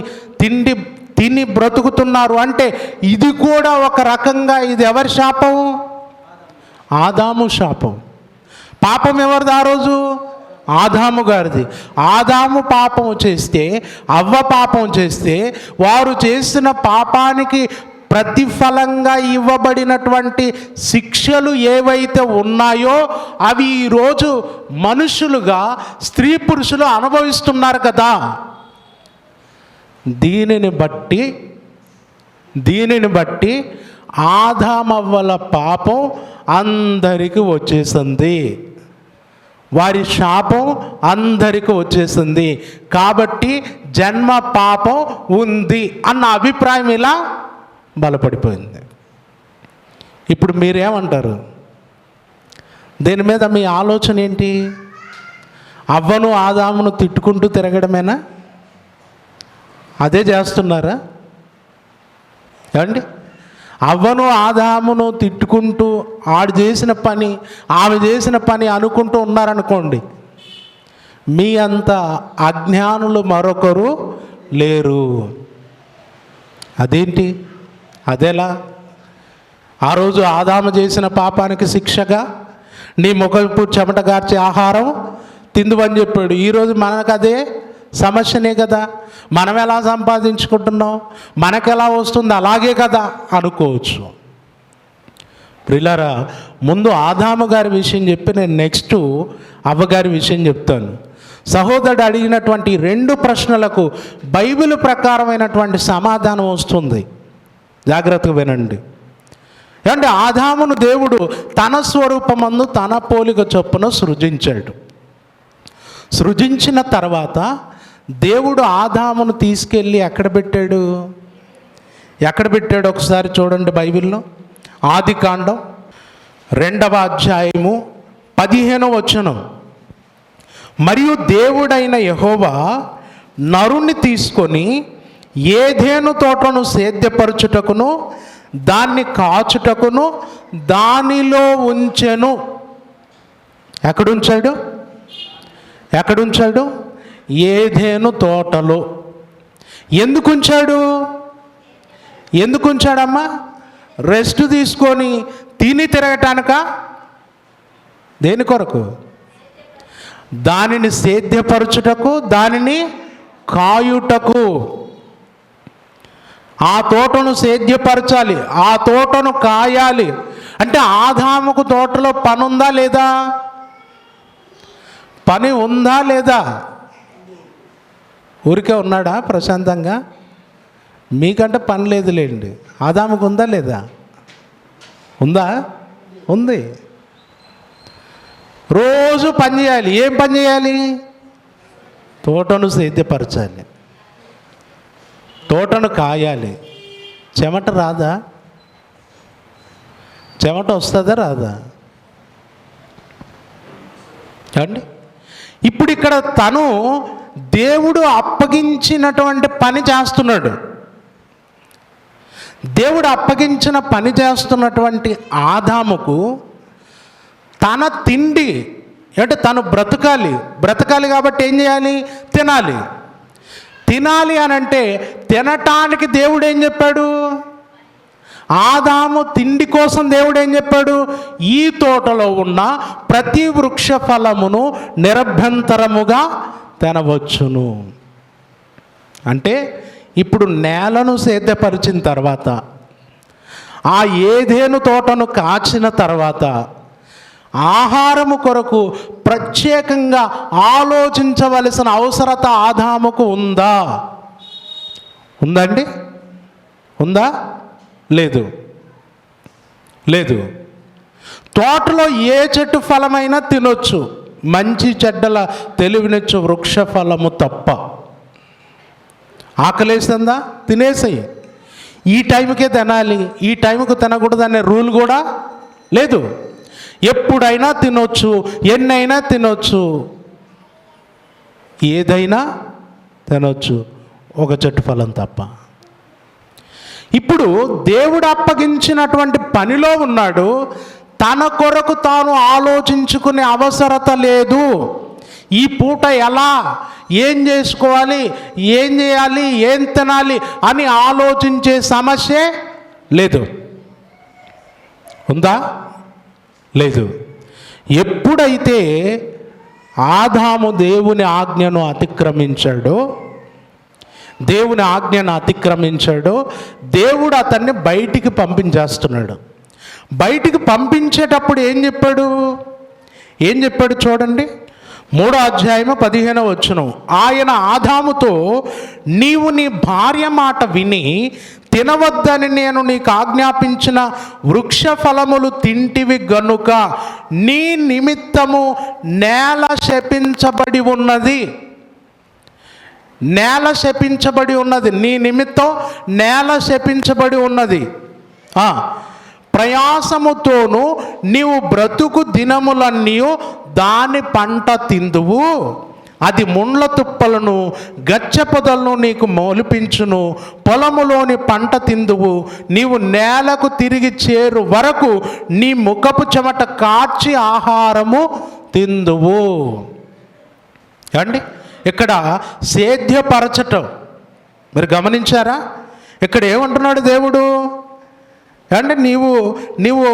తిని బ్రతుకుతున్నారు. అంటే ఇది కూడా ఒక రకంగా ఇది ఎవరి శాపం? ఆదాము శాపం. పాపం ఎవరిది ఆ రోజు? ఆదాము గారిది. ఆదాము పాపం చేస్తే, అవ్వ పాపం చేస్తే, వారు చేసిన పాపానికి ప్రతిఫలంగా ఇవ్వబడినటువంటి శిక్షలు ఏవైతే ఉన్నాయో అవి ఈరోజు మనుషులుగా స్త్రీ పురుషులు అనుభవిస్తున్నారు కదా. దీనిని బట్టి ఆదామవ్వల పాపం అందరికీ వచ్చేసింది, వారి శాపం అందరికీ వచ్చేసింది. కాబట్టి జన్మ పాపం ఉంది అన్న అభిప్రాయం ఇలా బలపడిపోయింది. ఇప్పుడు మీరేమంటారు? దీని మీద మీ ఆలోచన ఏంటి? అవ్వను ఆదామును తిట్టుకుంటూ తిరగడమేనా? అదే చేస్తున్నారా? ఏమండి? అవ్వను ఆదామును తిట్టుకుంటూ ఆడు చేసిన పని ఆమె చేసిన పని అనుకుంటూ ఉన్నారనుకోండి, మీ అంత అజ్ఞానులు మరొకరు లేరు. అదేంటి? అదెలా? ఆ రోజు ఆదాము చేసిన పాపానికి శిక్షగా నీ ముఖపు చెమట గార్చే ఆహారం తిందువని చెప్పాడు. ఈరోజు మనకు అదే సమస్యనే కదా. మనం ఎలా సంపాదించుకుంటున్నాం, మనకెలా వస్తుంది అలాగే కదా అనుకోవచ్చు. ప్రియులారా, ముందు ఆదాము గారి విషయం చెప్పి నేను నెక్స్ట్ అవ్వగారి విషయం చెప్తాను. సహోదరుడు అడిగినటువంటి 2 ప్రశ్నలకు బైబిల్ ప్రకారమైనటువంటి సమాధానం వస్తుంది. జాగ్రత్తగా వినండి. అంటే ఆదామును దేవుడు తన స్వరూపమందు తన పోలిక చొప్పున సృజించాడు. సృజించిన తర్వాత దేవుడు ఆదామును తీసుకెళ్ళి ఎక్కడ పెట్టాడు ఒకసారి చూడండి బైబిల్లో. ఆదికాండం 2వ అధ్యాయము 15వ వచనం. మరియు దేవుడైన యెహోవా నరుని తీసుకొని ఏదెను తోటను సేద్యపరచుటకును దాన్ని కాచుటకును దానిలో ఉంచెను. ఎక్కడుంచాడు? ఏదెను తోటలో. ఎందుకు ఉంచాడమ్మా? రెస్ట్ తీసుకొని తిని తిరగటానిక? దేని కొరకు? దానిని సేద్యపరచుటకు, దానిని కాయుటకు. ఆ తోటను సేద్యపరచాలి, ఆ తోటను కాయాలి. అంటే ఆదాముకు తోటలో పని ఉందా లేదా? పని ఉందా లేదా? ఊరికే ఉన్నాడా ప్రశాంతంగా? మీకంటే పని లేదులేండి. ఆదాముకు ఉందా లేదా? ఉందా? ఉంది. రోజు పని చేయాలి. ఏం పని చేయాలి? తోటను సేద్యపరచాలి, తోటను కాయాలి. చెమట రాదా? చెమట వస్తుందా రాదా? అండి, ఇప్పుడు ఇక్కడ తను దేవుడు అప్పగించినటువంటి పని చేస్తున్నాడు. దేవుడు అప్పగించిన పని చేస్తున్నటువంటి ఆదాముకు తన తిండి అంటే తను బ్రతకాలి కాబట్టి ఏం చేయాలి? తినాలి అని అంటే తినటానికి దేవుడు ఏం చెప్పాడు? ఆదాము తిండి కోసం దేవుడు ఏం చెప్పాడు? ఈ తోటలో ఉన్న ప్రతి వృక్ష ఫలమును నిరభ్యంతరముగా తినవచ్చును. అంటే ఇప్పుడు నేలను సేద్యపరిచిన తర్వాత, ఆ ఏదెను తోటను కాచిన తర్వాత ఆహారము కొరకు ప్రత్యేకంగా ఆలోచించవలసిన అవసరత ఆదాముకు ఉందండి? ఉందా? లేదు. తోటలో ఏ చెట్టు ఫలమైనా తినొచ్చు, మంచి చెడ్డల తెలివినిచ్చు వృక్ష ఫలము తప్ప. ఆకలేస్తుందా? తినేసేయి. ఈ టైంకే తినాలి, ఈ టైంకు తినకూడదు అనే రూల్ కూడా లేదు. ఎప్పుడైనా తినొచ్చు, ఎన్నైనా తినొచ్చు, ఏదైనా తినొచ్చు, ఒక చెట్టు ఫలం తప్ప. ఇప్పుడు దేవుడు అప్పగించినటువంటి పనిలో ఉన్నాడు. తన కొరకు తాను ఆలోచించుకునే అవసరత లేదు. ఈ పూట ఎలా, ఏం చేసుకోవాలి, ఏం చేయాలి, ఏం తినాలి అని ఆలోచించే సమస్య లేదు. ఉందా? లేదు. ఎప్పుడైతే ఆదాము దేవుని ఆజ్ఞను అతిక్రమించాడో దేవుడు అతన్ని బయటికి పంపించేస్తున్నాడు. బయటికి పంపించేటప్పుడు ఏం చెప్పాడు చూడండి. 3వ అధ్యాయము 15వ వచనం. ఆయన ఆదాముతో, నీవు నీ భార్య మాట విని తినవద్దని నేను నీకు ఆజ్ఞాపించిన వృక్ష ఫలములు తింటివి గనుక నీ నిమిత్తము నేల శపించబడి ఉన్నది. నీ నిమిత్తం నేల శపించబడి ఉన్నది. ప్రయాసముతోను నీవు బ్రతుకు దినములన్నీ దాని పంట తిందువు, అది ముండ్ల తుప్పలను గచ్చ పొదలను నీకు మొలిపించును. పొలములోని పంట తిందువు. నీవు నేలకు తిరిగి చేరు వరకు నీ ముఖపు చెమట కార్చి ఆహారము తిందువు. అండి ఇక్కడ సేద్యపరచటం మీరు గమనించారా? ఇక్కడ ఏమంటున్నాడు దేవుడు అంటే నీవు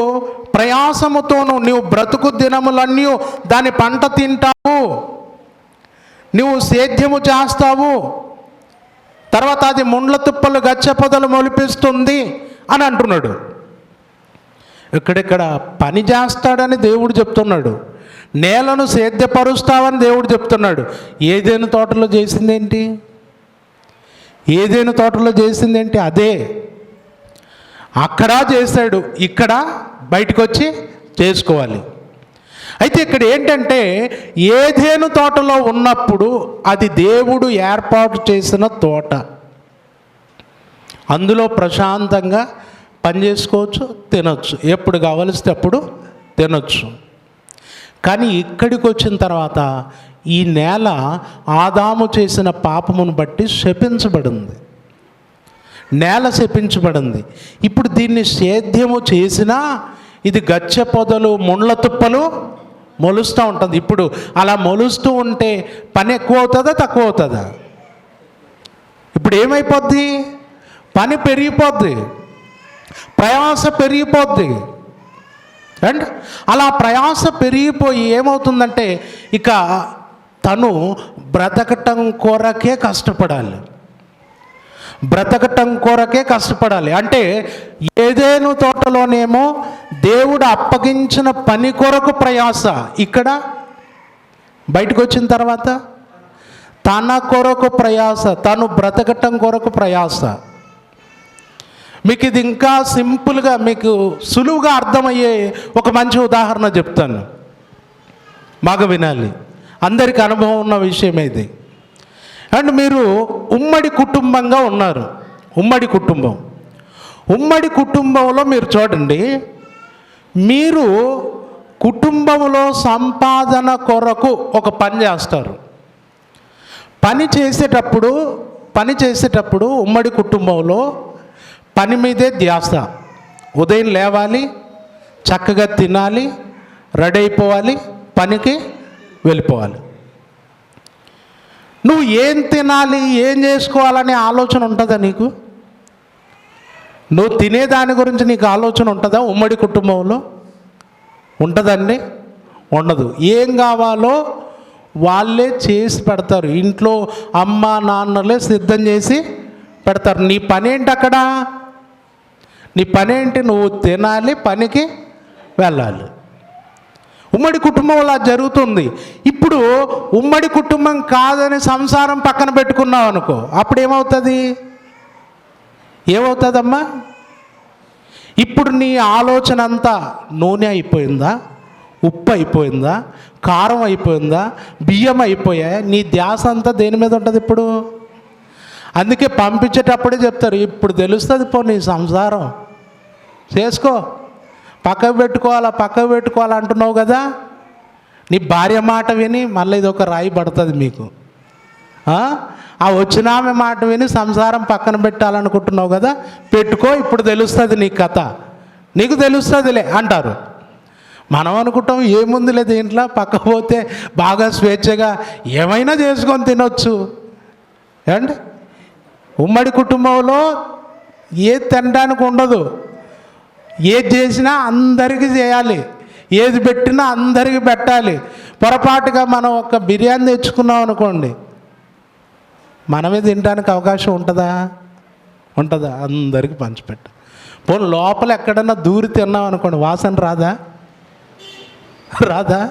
ప్రయాసముతోను నీవు బ్రతుకు దినములన్నీ దాని పంట తింటావు, నువ్వు సేద్యము చేస్తావు, తర్వాత అది ముండ్ల తుప్పలు గచ్చ పొదలు మొలిపిస్తుంది అని అంటున్నాడు. ఇక్కడిక్కడ పని చేస్తాడని దేవుడు చెప్తున్నాడు, నేలను సేద్యపరుస్తావని దేవుడు చెప్తున్నాడు. ఏదైనా తోటలో చేసిందేంటి? ఏదైనా తోటలో చేసిందేంటి? అదే అక్కడ చేశాడు, ఇక్కడ బయటకు వచ్చి చేసుకోవాలి. అయితే ఇక్కడ ఏంటంటే ఏదేను తోటలో ఉన్నప్పుడు అది దేవుడు ఏర్పాటు చేసిన తోట, అందులో ప్రశాంతంగా పని చేసుకోవచ్చు, తినొచ్చు, ఎప్పుడు కావలిస్తే అప్పుడు తినొచ్చు. కానీ ఇక్కడికి వచ్చిన తర్వాత ఈ నేల ఆదాము చేసిన పాపమును బట్టి శపించబడింది, నేల శపించబడింది. ఇప్పుడు దీన్ని సేద్యము చేసినా ఇది గచ్చ పొదలు ముండ్ల తుప్పలు మొలుస్తూ ఉంటుంది. ఇప్పుడు అలా మొలుస్తూ ఉంటే పని ఎక్కువ అవుతుందా తక్కువ అవుతుందా? ఇప్పుడు ఏమైపోద్ది? పని పెరిగిపోద్ది, ప్రయాస పెరిగిపోద్ది. అండ్ అలా ప్రయాస పెరిగిపోయి ఏమవుతుందంటే ఇక తను బ్రతకటం కొరకే కష్టపడాలి, బ్రతకటం కొరకే కష్టపడాలి. అంటే ఏదేను తోటలోనేమో దేవుడు అప్పగించిన పని కొరకు ప్రయాస, ఇక్కడ బయటకు వచ్చిన తర్వాత తన కొరకు ప్రయాస, తను బ్రతకటం కొరకు ప్రయాస. మీకు ఇది ఇంకా సింపుల్గా మీకు సులువుగా అర్థమయ్యే ఒక మంచి ఉదాహరణ చెప్తాను, బాగా వినాలి, అందరికీ అనుభవం ఉన్న విషయం ఇది. అండ్ మీరు ఉమ్మడి కుటుంబంగా ఉన్నారు, ఉమ్మడి కుటుంబంలో మీరు చూడండి, మీరు కుటుంబంలో సంపాదన కొరకు ఒక పని చేస్తారు. పని చేసేటప్పుడు ఉమ్మడి కుటుంబంలో పని మీదే ధ్యాస. ఉదయం లేవాలి, చక్కగా తినాలి, రెడీ అయిపోవాలి, పనికి వెళ్ళిపోవాలి. నువ్వు ఏం తినాలి, ఏం చేసుకోవాలనే ఆలోచన ఉంటుందా నీకు? నువ్వు తినేదాని గురించి నీకు ఆలోచన ఉంటుందా? ఉమ్మడి కుటుంబంలో ఉంటుందండి? ఉండదు. ఏం కావాలో వాళ్ళే చేసి పెడతారు, ఇంట్లో అమ్మ నాన్నలే సిద్ధం చేసి పెడతారు. నీ పని ఏంటి అక్కడ? నీ పని ఏంటి? నువ్వు తినాలి, పనికి వెళ్ళాలి. ఉమ్మడి కుటుంబంలో జరుగుతుంది. ఇప్పుడు ఉమ్మడి కుటుంబం కాదని సంసారం పక్కన పెట్టుకున్నావు అనుకో, అప్పుడు ఏమవుతుందమ్మా? ఇప్పుడు నీ ఆలోచన అంతా నూనె అయిపోయిందా, ఉప్పు అయిపోయిందా, కారం అయిపోయిందా, బియ్యం అయిపోయా, నీ ధ్యాస అంతా దేని మీద ఉంటుంది ఇప్పుడు? అందుకే పంపించేటప్పుడే చెప్తారు, ఇప్పుడు తెలుస్తుంది పో నీ సంసారం చేసుకో, పక్కకు పెట్టుకోవాలా అంటున్నావు కదా. నీ భార్య మాట విని మళ్ళీ ఇది ఒక రాయి పడుతుంది మీకు. ఆ వచ్చిన ఆమె మాట విని సంసారం పక్కన పెట్టాలనుకుంటున్నావు కదా, పెట్టుకో, ఇప్పుడు తెలుస్తుంది నీ కథ, నీకు తెలుస్తుందిలే అంటారు. మనం అనుకుంటాం ఏముందిలే దీంట్లో, పక్క పోతే బాగా స్వేచ్ఛగా ఏమైనా చేసుకొని తినొచ్చు. ఏమండి, ఉమ్మడి కుటుంబంలో ఏది తినడానికి ఉండదు, ఏది చేసినా అందరికీ చేయాలి, ఏది పెట్టినా అందరికీ పెట్టాలి. పొరపాటుగా మనం ఒక బిర్యానీ తెచ్చుకున్నాం అనుకోండి, మనమే తినడానికి అవకాశం ఉంటుందా? అందరికీ పంచిపెట్ట. పోనీ లోపల ఎక్కడన్నా దూరి తిన్నాం అనుకోండి, వాసన రాదా?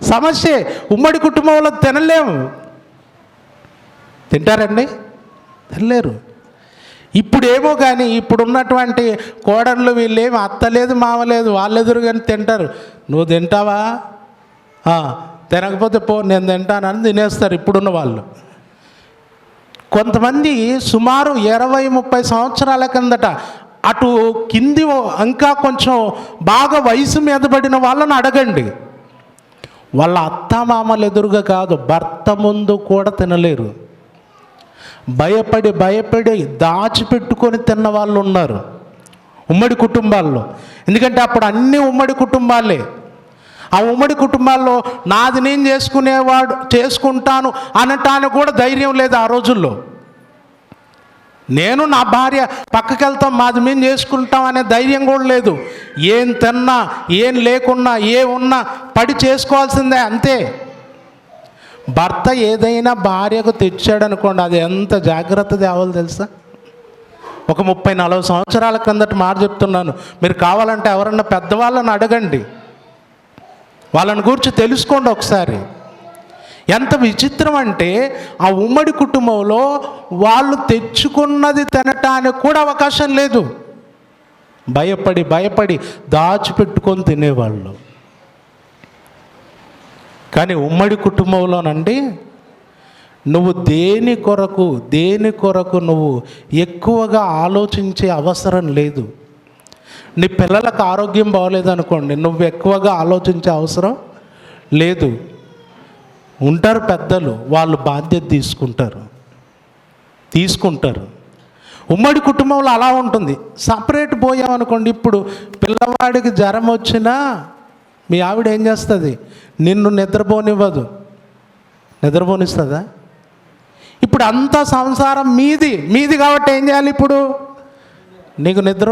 సమస్య. ఉమ్మడి కుటుంబంలో తినలేము. తింటారండి? తినలేరు. ఇప్పుడేమో కానీ ఇప్పుడున్నటువంటి కోడళ్ళు వీళ్ళేమి అత్తలేదు మావలేదు, వాళ్ళెదురు కానీ తింటారు. నువ్వు తింటావా? తినకపోతే పో నేను తింటానని తినేస్తారు ఇప్పుడున్న వాళ్ళు. కొంతమంది సుమారు 20-30 సంవత్సరాల కిందట అటు కింది ఇంకా కొంచెం బాగా వయసు మీద పడిన వాళ్ళని అడగండి, వాళ్ళ అత్తమామలు ఎదురుగా కాదు, భర్త ముందు కూడా తినలేరు. భయపడి దాచిపెట్టుకొని తిన్న వాళ్ళు ఉన్నారు ఉమ్మడి కుటుంబాల్లో. ఎందుకంటే అప్పుడు అన్నీ ఉమ్మడి కుటుంబాలే. ఆ ఉమ్మడి కుటుంబాల్లో నాది నేను చేసుకుంటాను అనటానికి కూడా ధైర్యం లేదు ఆ రోజుల్లో. నేను నా భార్య పక్కకి వెళ్తాం, మాది మేము చేసుకుంటాం అనే ధైర్యం కూడా లేదు. ఏం తిన్నా ఏం లేకున్నా ఏ ఉన్నా పడి చేసుకోవాల్సిందే, అంతే. భర్త ఏదైనా భార్యకు తెచ్చాడు అనుకోండి, అది ఎంత జాగ్రత్త తేవాలో తెలుసా? ఒక 30-40 సంవత్సరాల కిందట మాట చెప్తున్నాను. మీరు కావాలంటే ఎవరన్నా పెద్దవాళ్ళని అడగండి, వాళ్ళని గురించి తెలుసుకోండి ఒకసారి. ఎంత విచిత్రం అంటే ఆ ఉమ్మడి కుటుంబంలో వాళ్ళు తెచ్చుకున్నది తినటానికి కూడా అవకాశం లేదు. భయపడి దాచిపెట్టుకొని తినేవాళ్ళు. కానీ ఉమ్మడి కుటుంబంలోనండి నువ్వు దేని కొరకు నువ్వు ఎక్కువగా ఆలోచించే అవసరం లేదు. నీ పిల్లలకు ఆరోగ్యం బాగోలేదనుకోండి, నువ్వు ఎక్కువగా ఆలోచించే అవసరం లేదు. ఉంటారు పెద్దలు, వాళ్ళు బాధ్యత తీసుకుంటారు. ఉమ్మడి కుటుంబంలో అలా ఉంటుంది. సపరేట్ పోయామనుకోండి, ఇప్పుడు పిల్లవాడికి జ్వరం వచ్చినా మీ ఆవిడ ఏం చేస్తుంది? నిన్ను నిద్రపోనిస్తుందా? ఇప్పుడు అంతా సంసారం మీది కాబట్టి ఏం చేయాలి? ఇప్పుడు నీకు నిద్ర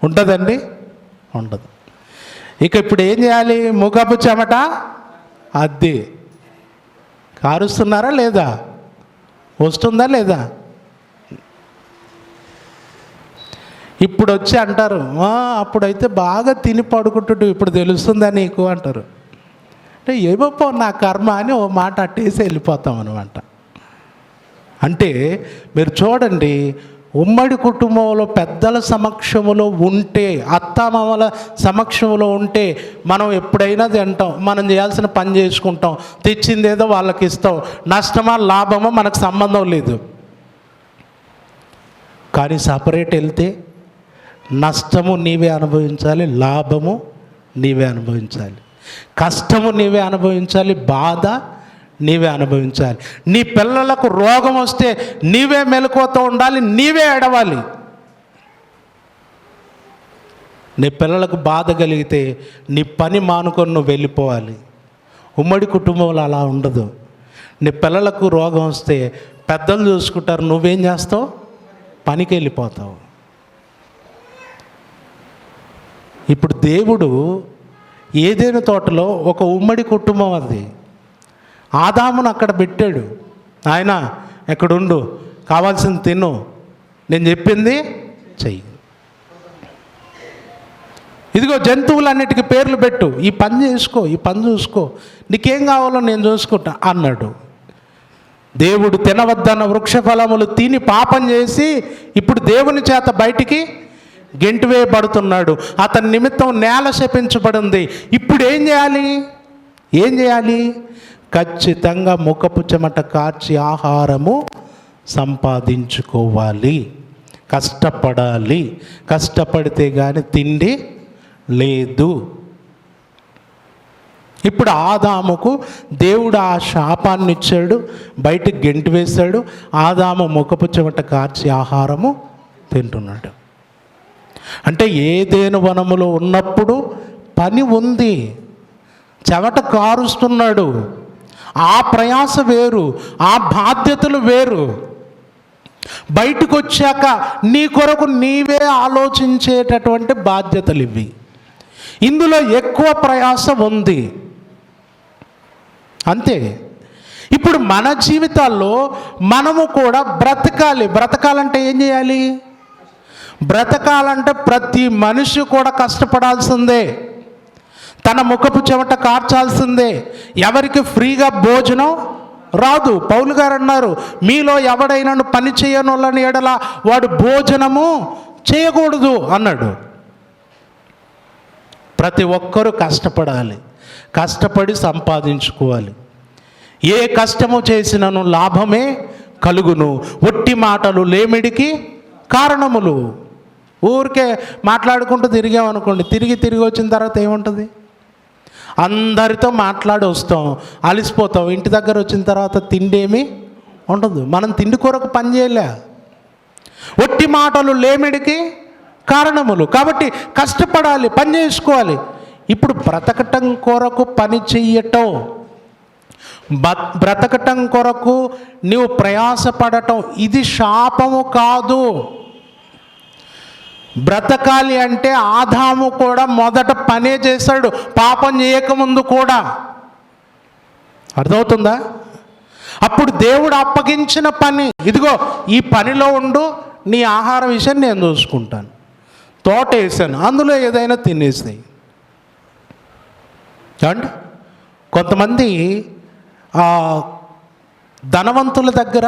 ఉంటుందండి? ఉండదు. ఇక ఇప్పుడు ఏం చేయాలి? ముఖపు చెమట అద్దె కారుస్తున్నారా లేదా? వస్తుందా లేదా? ఇప్పుడు వచ్చి అంటారు, అప్పుడైతే బాగా తిని పడుకుంటుంటు, ఇప్పుడు తెలుస్తుందా నీకు అంటారు. అంటే ఏమో నా కర్మ అని ఓ మాట అట్టేసి వెళ్ళిపోతాం అనమాట. అంటే మీరు చూడండి, ఉమ్మడి కుటుంబంలో పెద్దల సమక్షంలో ఉంటే, అత్తామామల సమక్షంలో ఉంటే మనం ఎప్పుడైనా తింటాం, మనం చేయాల్సిన పని చేసుకుంటాం, తెచ్చిందేదో వాళ్ళకి ఇస్తాం, నష్టమా లాభమా మనకు సంబంధం లేదు. కానీ సపరేట్ వెళ్తే నష్టము నీవే అనుభవించాలి, లాభము నీవే అనుభవించాలి, కష్టము నీవే అనుభవించాలి, బాధ నీవే అనుభవించాలి. నీ పిల్లలకు రోగం వస్తే నీవే మెలకువతో ఉండాలి, నీవే ఏడవాలి. నీ పిల్లలకు బాధ కలిగితే నీ పని మానుకొని నువ్వు వెళ్ళిపోవాలి. ఉమ్మడి కుటుంబంలో అలా ఉండదు. నీ పిల్లలకు రోగం వస్తే పెద్దలు చూసుకుంటారు, నువ్వేం చేస్తావు? పనికి వెళ్ళిపోతావు. ఇప్పుడు దేవుడు ఏదైనా తోటలో ఒక ఉమ్మడి కుటుంబం, అది ఆదామును అక్కడ పెట్టాడు. ఆయన ఎక్కడుండు, కావాల్సింది తిను, నేను చెప్పింది చెయ్యి, ఇదిగో జంతువులన్నిటికీ పేర్లు పెట్టు, ఈ పని చేసుకో, ఈ పని చూసుకో, నీకేం కావాలో నేను చూసుకుంటా అన్నాడు. దేవుడు తినవద్దన్న వృక్ష ఫలములు తిని పాపం చేసి ఇప్పుడు దేవుని చేత బయటికి గెంటివేయబడుతున్నాడు. అతని నిమిత్తం నేల శపించబడింది. ఇప్పుడు ఏం చేయాలి? ఖచ్చితంగా ముఖపు చెమట కార్చి ఆహారము సంపాదించుకోవాలి, కష్టపడాలి. కష్టపడితే కానీ తిండి లేదు. ఇప్పుడు ఆదాముకు దేవుడు ఆ శాపాన్ని ఇచ్చాడు, బయటికి గెంటి వేశాడు. ఆదాము ముఖపు చెమట కార్చి ఆహారము తింటున్నాడు. అంటే ఏదేను వనములో ఉన్నప్పుడు పని ఉంది, చెమట కారుస్తున్నాడు. ఆ ప్రయాస వేరు, ఆ బాధ్యతలు వేరు. బయటకు వచ్చాక నీ కొరకు నీవే ఆలోచించేటటువంటి బాధ్యతలు ఇవి. ఇందులో ఎక్కువ ప్రయాస ఉంది, అంతే. ఇప్పుడు మన జీవితాల్లో మనము కూడా బ్రతకాలంటే ఏం చేయాలి? బ్రతకాలంటే ప్రతి మనిషి కూడా కష్టపడాల్సిందే, తన ముఖపు చెమట కార్చాల్సిందే. ఎవరికి ఫ్రీగా భోజనం రాదు. పౌలు గారు అన్నారు, మీలో ఎవడైనా పని చేయనోళ్ళని ఎడల వాడు భోజనము చేయకూడదు అన్నాడు. ప్రతి ఒక్కరూ కష్టపడాలి, కష్టపడి సంపాదించుకోవాలి. ఏ కష్టము చేసినను లాభమే కలుగును, ఒట్టి మాటలు లేమిడికి కారణములు. ఊరికే మాట్లాడుకుంటూ తిరిగామనుకోండి, తిరిగి వచ్చిన తర్వాత ఏముంటుంది? అందరితో మాట్లాడి వస్తాం, అలిసిపోతాం. ఇంటి దగ్గర వచ్చిన తర్వాత తిండి ఏమీ ఉండదు. మనం తిండి కొరకు పని చేయలే. ఒట్టి మాటలు లేమిడికి కారణములు. కాబట్టి కష్టపడాలి, పని చేసుకోవాలి. ఇప్పుడు బ్రతకటం కొరకు పని చెయ్యటం, బ్రతకటం కొరకు నీవు ప్రయాసపడటం ఇది శాపము కాదు. బ్రతకాలి అంటే ఆదాము కూడా మొదట పనే చేశాడు, పాపం చేయకముందు కూడా. అర్థమవుతుందా? అప్పుడు దేవుడు అప్పగించిన పని, ఇదిగో ఈ పనిలో ఉండు, నీ ఆహార విషయం నేను చూసుకుంటాను. తోట వేసాను, అందులో ఏదైనా తినేసాయి. అండి కొంతమంది ధనవంతుల దగ్గర,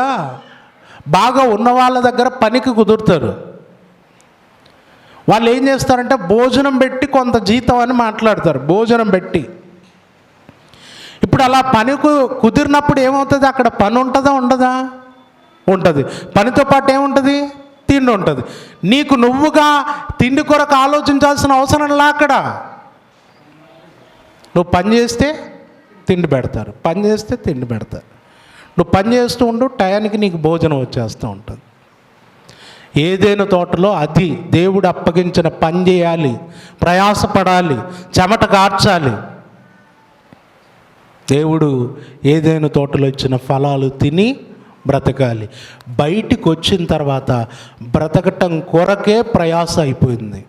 బాగా ఉన్న వాళ్ళ దగ్గర పనికి కుదురుతారు. వాళ్ళు ఏం చేస్తారంటే భోజనం పెట్టి కొంత జీతం అని మాట్లాడతారు, భోజనం పెట్టి. ఇప్పుడు అలా పనికి కుదిరినప్పుడు ఏమవుతుంది? అక్కడ పని ఉంటుందా ఉండదా? ఉంటుంది. పనితో పాటు ఏముంటుంది? తిండి ఉంటుంది. నీకు నువ్వుగా తిండి కొరకు ఆలోచించాల్సిన అవసరంలా. అక్కడ నువ్వు పని చేస్తే తిండి పెడతారు, పని చేస్తే తిండి పెడతారు. నువ్వు పని చేస్తూ ఉండు, టయానికి నీకు భోజనం వచ్చేస్తూ ఉంటుంది. ఏదైనా తోటలో అది దేవుడు అప్పగించిన పని చేయాలి, ప్రయాసపడాలి, చెమట కార్చాలి. దేవుడు ఏదైనా తోటలో ఇచ్చిన ఫలాలు తిని బ్రతకాలి. బయటికి వచ్చిన తర్వాత బ్రతకటం కొరకే ప్రయాస అయిపోయింది.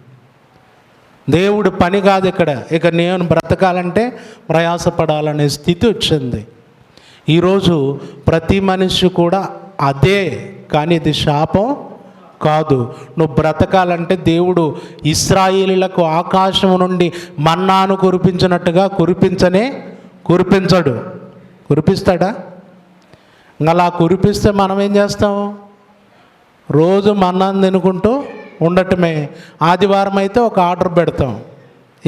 దేవుడు పని కాదు ఇక్కడ. ఇక నేను బ్రతకాలంటే ప్రయాసపడాలనే స్థితి వచ్చింది. ఈరోజు ప్రతి మనిషి కూడా అదే. కానీ ఇది శాపం కాదు. నువ్వు బ్రతకాలంటే దేవుడు ఇశ్రాయేలీయులకు ఆకాశం నుండి మన్నాను కురిపించినట్టుగా కురిపించడు. కురిపిస్తాడా? అలా కురిపిస్తే మనం ఏం చేస్తాం? రోజు మన్నాను తినుకుంటూ ఉండటమే. ఆదివారం అయితే ఒక ఆర్డర్ పెడతాం.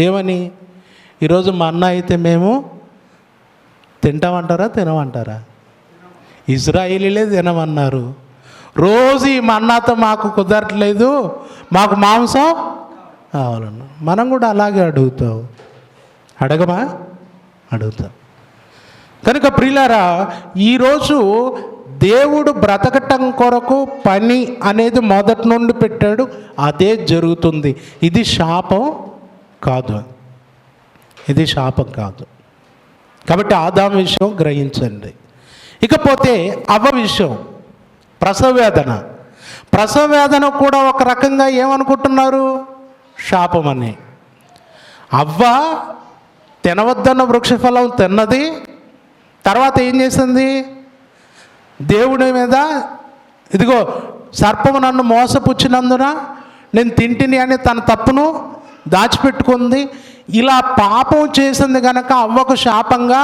ఏమని? ఈరోజు మన్నా అయితే మేము తింటామంటారా తినమంటారా? ఇశ్రాయేలీలే తినమన్నారు. రోజు ఈ మన్నాతో మాకు కుదరట్లేదు, మాకు మాంసం కావాలన్నా. మనం కూడా అలాగే అడుగుతాం. అడగమా? అడుగుతాం. కనుక ప్రియులారా, ఈరోజు దేవుడు బ్రతకటం కొరకు పని అనేది మొదటి నుండి పెట్టాడు, అదే జరుగుతుంది. ఇది శాపం కాదు, ఇది శాపం కాదు. కాబట్టి ఆదాము విషయం గ్రహించండి. ఇకపోతే అవ్వ విషయం, ప్రసవ వేదన కూడా ఒక రకంగా ఏమనుకుంటున్నారు? శాపం అని. అవ్వ తినవద్దన్న వృక్షఫలం తిన్నది. తర్వాత ఏం చేసింది? దేవుడి మీద, ఇదిగో సర్పము నన్ను మోసపుచ్చినందున నేను తింటిని అని తన తప్పును దాచిపెట్టుకుంది. ఇలా పాపం చేసింది కనుక అవ్వకు శాపంగా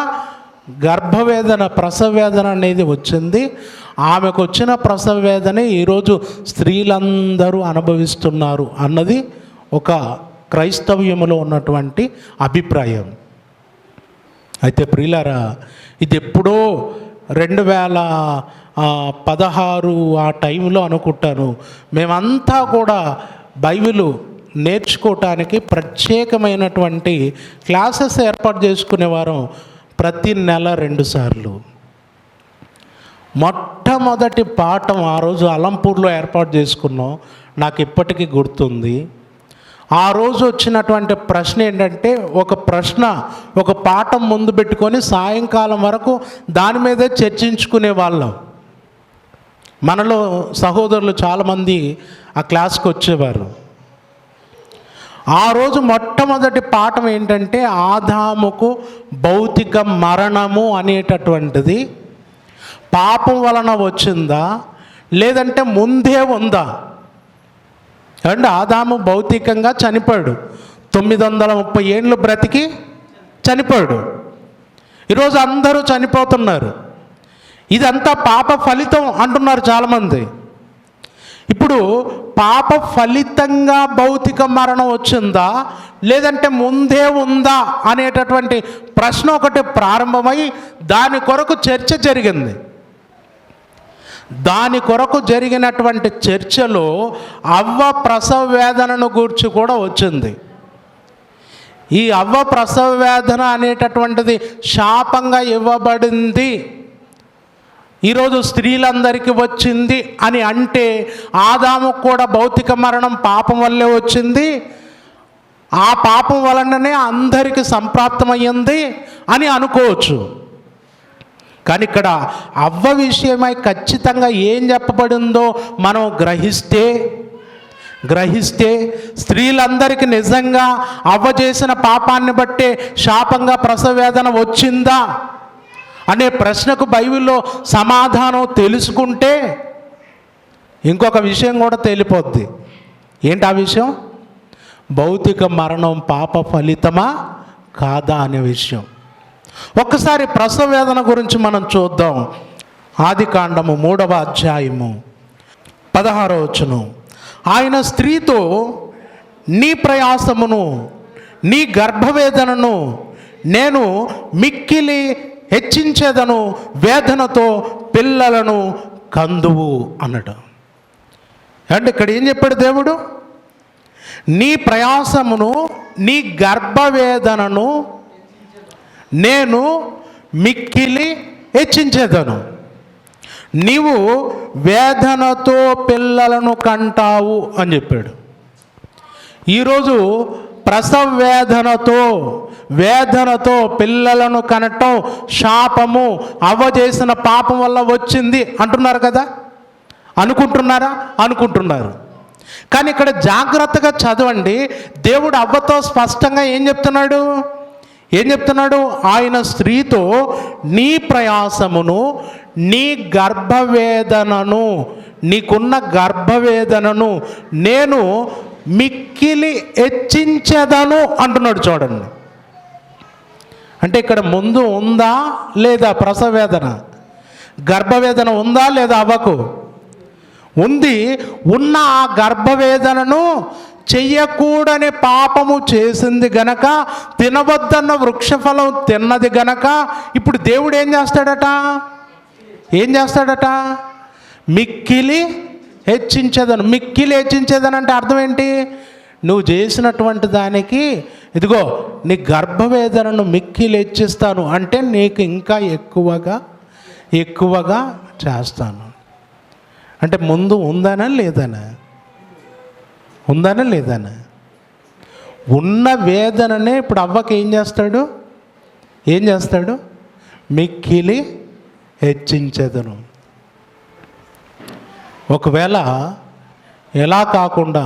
గర్భవేదన, ప్రసవ వేదన అనేది వచ్చింది. ఆమెకు వచ్చిన ప్రసవ వేదనే ఈరోజు స్త్రీలందరూ అనుభవిస్తున్నారు అన్నది ఒక క్రైస్తవ్యములో ఉన్నటువంటి అభిప్రాయం. అయితే ప్రియులారా, ఇది ఎప్పుడో 2016 ఆ టైంలో అనుకుంటాను, మేమంతా కూడా బైబిలు నేర్చుకోవటానికి ప్రత్యేకమైనటువంటి క్లాసెస్ ఏర్పాటు చేసుకునేవారం. ప్రతి నెల 2 సార్లు. మొట్టమొదటి పాఠం ఆ రోజు అలంపూర్లో ఏర్పాటు చేసుకున్నాం. నాకు ఇప్పటికీ గుర్తుంది. ఆ రోజు వచ్చినటువంటి ప్రశ్న ఏంటంటే, ఒక పాఠం ముందు పెట్టుకొని సాయంకాలం వరకు దాని మీదే చర్చించుకునే వాళ్ళం. మనలో సహోదరులు చాలామంది ఆ క్లాస్కి వచ్చేవారు. ఆ రోజు మొట్టమొదటి పాఠం ఏంటంటే, ఆదాముకు భౌతిక మరణము అనేటటువంటిది పాపం వలన వచ్చిందా లేదంటే ముందే ఉందా? అండ్ ఆదాము భౌతికంగా చనిపోయాడు, 930 ఏండ్లు బ్రతికి చనిపోయాడు. ఈరోజు అందరూ చనిపోతున్నారు. ఇదంతా పాప ఫలితం అంటున్నారు చాలామంది. ఇప్పుడు పాప ఫలితంగా భౌతిక మరణం వచ్చిందా లేదంటే ముందే ఉందా అనేటటువంటి ప్రశ్న ఒకటి ప్రారంభమై దాని కొరకు చర్చ జరిగింది. దాని కొరకు జరిగినటువంటి చర్చలో అవ్వ ప్రసవ వేదనను గూర్చి కూడా వచ్చింది. ఈ అవ్వ ప్రసవ వేదన అనేటటువంటిది శాపంగా ఇవ్వబడింది, ఈరోజు స్త్రీలందరికీ వచ్చింది అని అంటే ఆదాముకు కూడా భౌతిక మరణం పాపం వల్లే వచ్చింది, ఆ పాపం వలననే అందరికీ సంప్రాప్తమయ్యింది అని అనుకోవచ్చు. కానీ ఇక్కడ అవ్వ విషయమై ఖచ్చితంగా ఏం చెప్పబడిందో మనం గ్రహిస్తే స్త్రీలందరికీ నిజంగా అవ్వ చేసిన పాపాన్ని బట్టే శాపంగా ప్రసవ వేదన వచ్చిందా అనే ప్రశ్నకు బైబిల్లో సమాధానం తెలుసుకుంటే ఇంకొక విషయం కూడా తేలిపోద్ది. ఏంటి ఆ విషయం? భౌతిక మరణం పాప ఫలితమా కాదా అనే విషయం. ఒక్కసారి ప్రసవ వేదన గురించి మనం చూద్దాం. ఆదికాండము 3వ అధ్యాయము 16వ వచనం. ఆయన స్త్రీతో, నీ ప్రయాసమును నీ గర్భవేదనను నేను మిక్కిలి హెచ్చించేదను, వేదనతో పిల్లలను కందువు అన్నట. అంటే ఇక్కడ ఏం చెప్పాడు దేవుడు? నీ ప్రయాసమును నీ గర్భవేదనను నేను మిక్కిలి హెచ్చించేదను, నీవు వేదనతో పిల్లలను కంటావు అని చెప్పాడు. ఈరోజు ప్రసవ వేదనతో పిల్లలను కనటం శాపము, అవ్వ చేసిన పాపం వల్ల వచ్చింది అంటున్నారు కదా. అనుకుంటున్నారు. కానీ ఇక్కడ జాగ్రత్తగా చదవండి. దేవుడు అవ్వతో స్పష్టంగా ఏం చెప్తున్నాడు? ఆయన స్త్రీతో, నీ ప్రయాసమును నీ గర్భవేదనను, నీకున్న గర్భవేదనను నేను మిక్కిలి హెచ్చించెదను అంటున్నాడు. చూడండి, అంటే ఇక్కడ ముందు ఉందా లేదా ప్రసవ వేదన? గర్భవేదన ఉందా లేదా? అవ్వకు ఉంది. ఉన్న ఆ గర్భవేదనను చెయ్యకూడని పాపము చేసింది గనక, తినవద్దన్న వృక్షఫలం తిన్నది గనక, ఇప్పుడు దేవుడు ఏం చేస్తాడట? మిక్కిలి హెచ్చించేదను. మిక్కిలి హెచ్చించేదను అంటే అర్థం ఏంటి? నువ్వు చేసినటువంటి దానికి ఇదిగో నీ గర్భవేదనను మిక్కిలి హెచ్చిస్తాను అంటే నీకు ఇంకా ఎక్కువగా చేస్తాను. అంటే ముందు ఉందనా లేదనా? ఉన్న వేదననే ఇప్పుడు అవ్వకి ఏం చేస్తాడు? మిక్కిలి హెచ్చించెదను. ఒకవేళ ఎలా కాకుండా